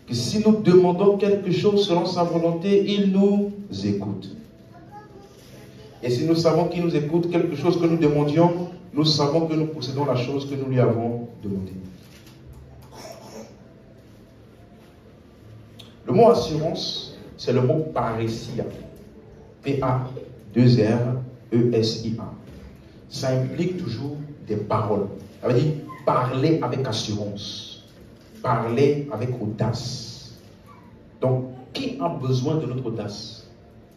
que si nous demandons quelque chose selon sa volonté, il nous écoute. Et si nous savons qu'il nous écoute, quelque chose que nous demandions, nous savons que nous possédons la chose que nous lui avons demandée. Le mot assurance, c'est le mot paresia. P-A-2-R-E-S-I-A. Ça implique toujours des paroles. Ça veut dire parler avec assurance. Parler avec audace. Donc, qui a besoin de notre audace?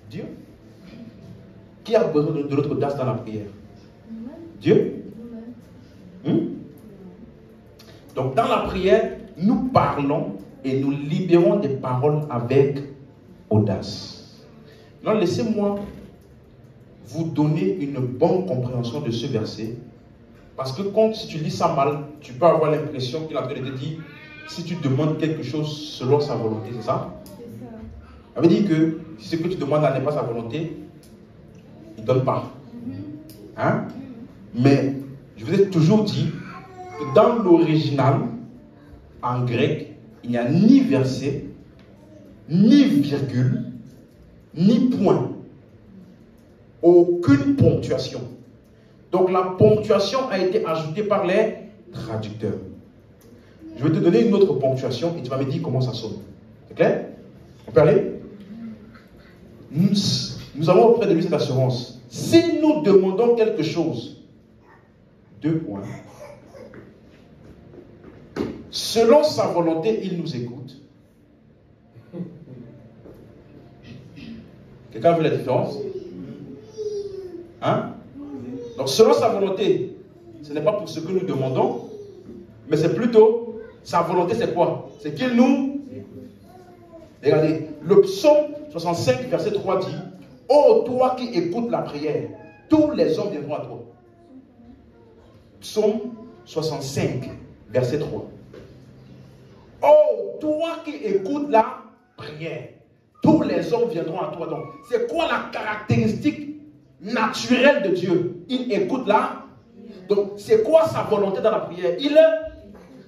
Dieu. Qui a besoin de notre audace dans la prière? Dieu. Donc, dans la prière, nous parlons et nous libérons des paroles avec audace. Maintenant, laissez-moi vous donner une bonne compréhension de ce verset. Parce que si tu lis ça mal, tu peux avoir l'impression qu'il est en train de te dire, si tu demandes quelque chose selon sa volonté, c'est ça? C'est ça. Ça veut dire que si ce que tu demandes n'est pas sa volonté, il ne donne pas. Hein? Mais je vous ai toujours dit que dans l'original, en grec, il n'y a ni verset, ni virgule, ni point. Aucune ponctuation. Donc la ponctuation a été ajoutée par les traducteurs. Je vais te donner une autre ponctuation et tu vas me dire comment ça sonne. C'est clair? On peut aller? Nous avons auprès de lui cette assurance. Si nous demandons quelque chose, 2 points. Selon sa volonté, il nous écoute. Quelqu'un a vu la différence? Hein? Donc, selon sa volonté, ce n'est pas pour ce que nous demandons, mais c'est plutôt, sa volonté, c'est quoi? C'est qu'il nous... Regardez, le psaume 65, verset 3 dit, « Ô toi qui écoutes la prière, tous les hommes viendront à toi. » Psaume 65, verset 3. « Ô toi qui écoutes la prière, tous les hommes viendront à toi. » Donc, c'est quoi la caractéristique naturel de Dieu? Il écoute là. Donc, c'est quoi sa volonté dans la prière?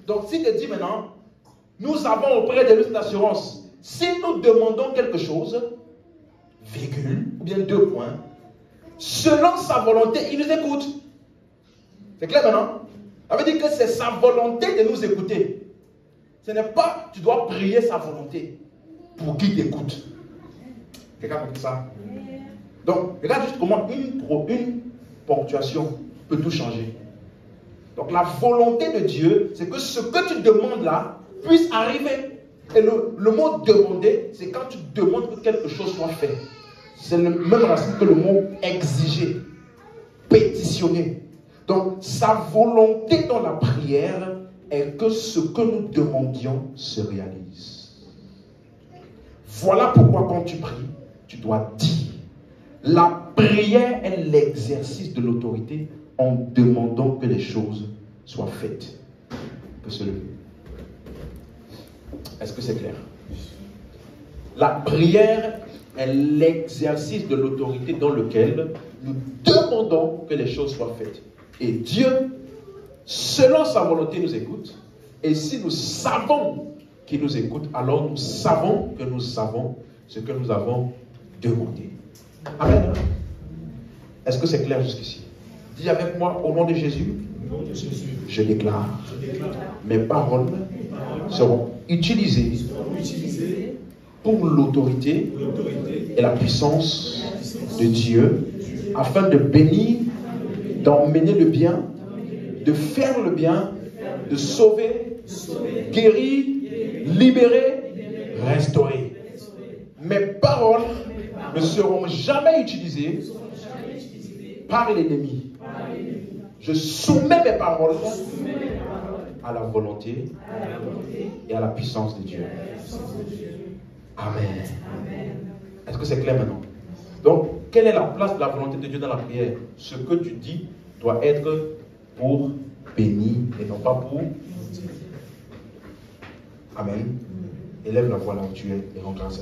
Donc, s'il te dit maintenant, nous avons auprès de nous cette assurance, si nous demandons quelque chose, virgule, ou bien 2 points, selon sa volonté, il nous écoute. C'est clair maintenant? Ça veut dire que c'est sa volonté de nous écouter. Ce n'est pas, tu dois prier sa volonté pour qu'il t'écoute. Quelqu'un a compris ça? Donc, regarde juste comment une ponctuation peut tout changer. Donc, la volonté de Dieu, c'est que ce que tu demandes là puisse arriver. Et le mot demander, c'est quand tu demandes que quelque chose soit fait. C'est le même racine que le mot exiger, pétitionner. Donc, sa volonté dans la prière est que ce que nous demandions se réalise. Voilà pourquoi quand tu pries, tu dois dire. La prière est l'exercice de l'autorité en demandant que les choses soient faites. On peut se lever. Est-ce que c'est clair? La prière est l'exercice de l'autorité dans lequel nous demandons que les choses soient faites. Et Dieu, selon sa volonté, nous écoute. Et si nous savons qu'il nous écoute, alors nous savons que nous savons ce que nous avons demandé. Amen. Est-ce que c'est clair jusqu'ici? Dis avec moi, au nom de Jésus, je déclare, mes paroles seront utilisées pour l'autorité et la puissance de Dieu, afin de bénir, d'emmener le bien, de faire le bien, de sauver, guérir, libérer, restaurer. Mes paroles ne seront jamais utilisées par l'ennemi. Je soumets mes paroles à la volonté et à la puissance de Dieu. Amen. Est-ce que c'est clair maintenant? Donc, quelle est la place de la volonté de Dieu dans la prière? Ce que tu dis doit être pour bénir et non pas pour... Amen. Élève la voix là où tu es et rends grâce.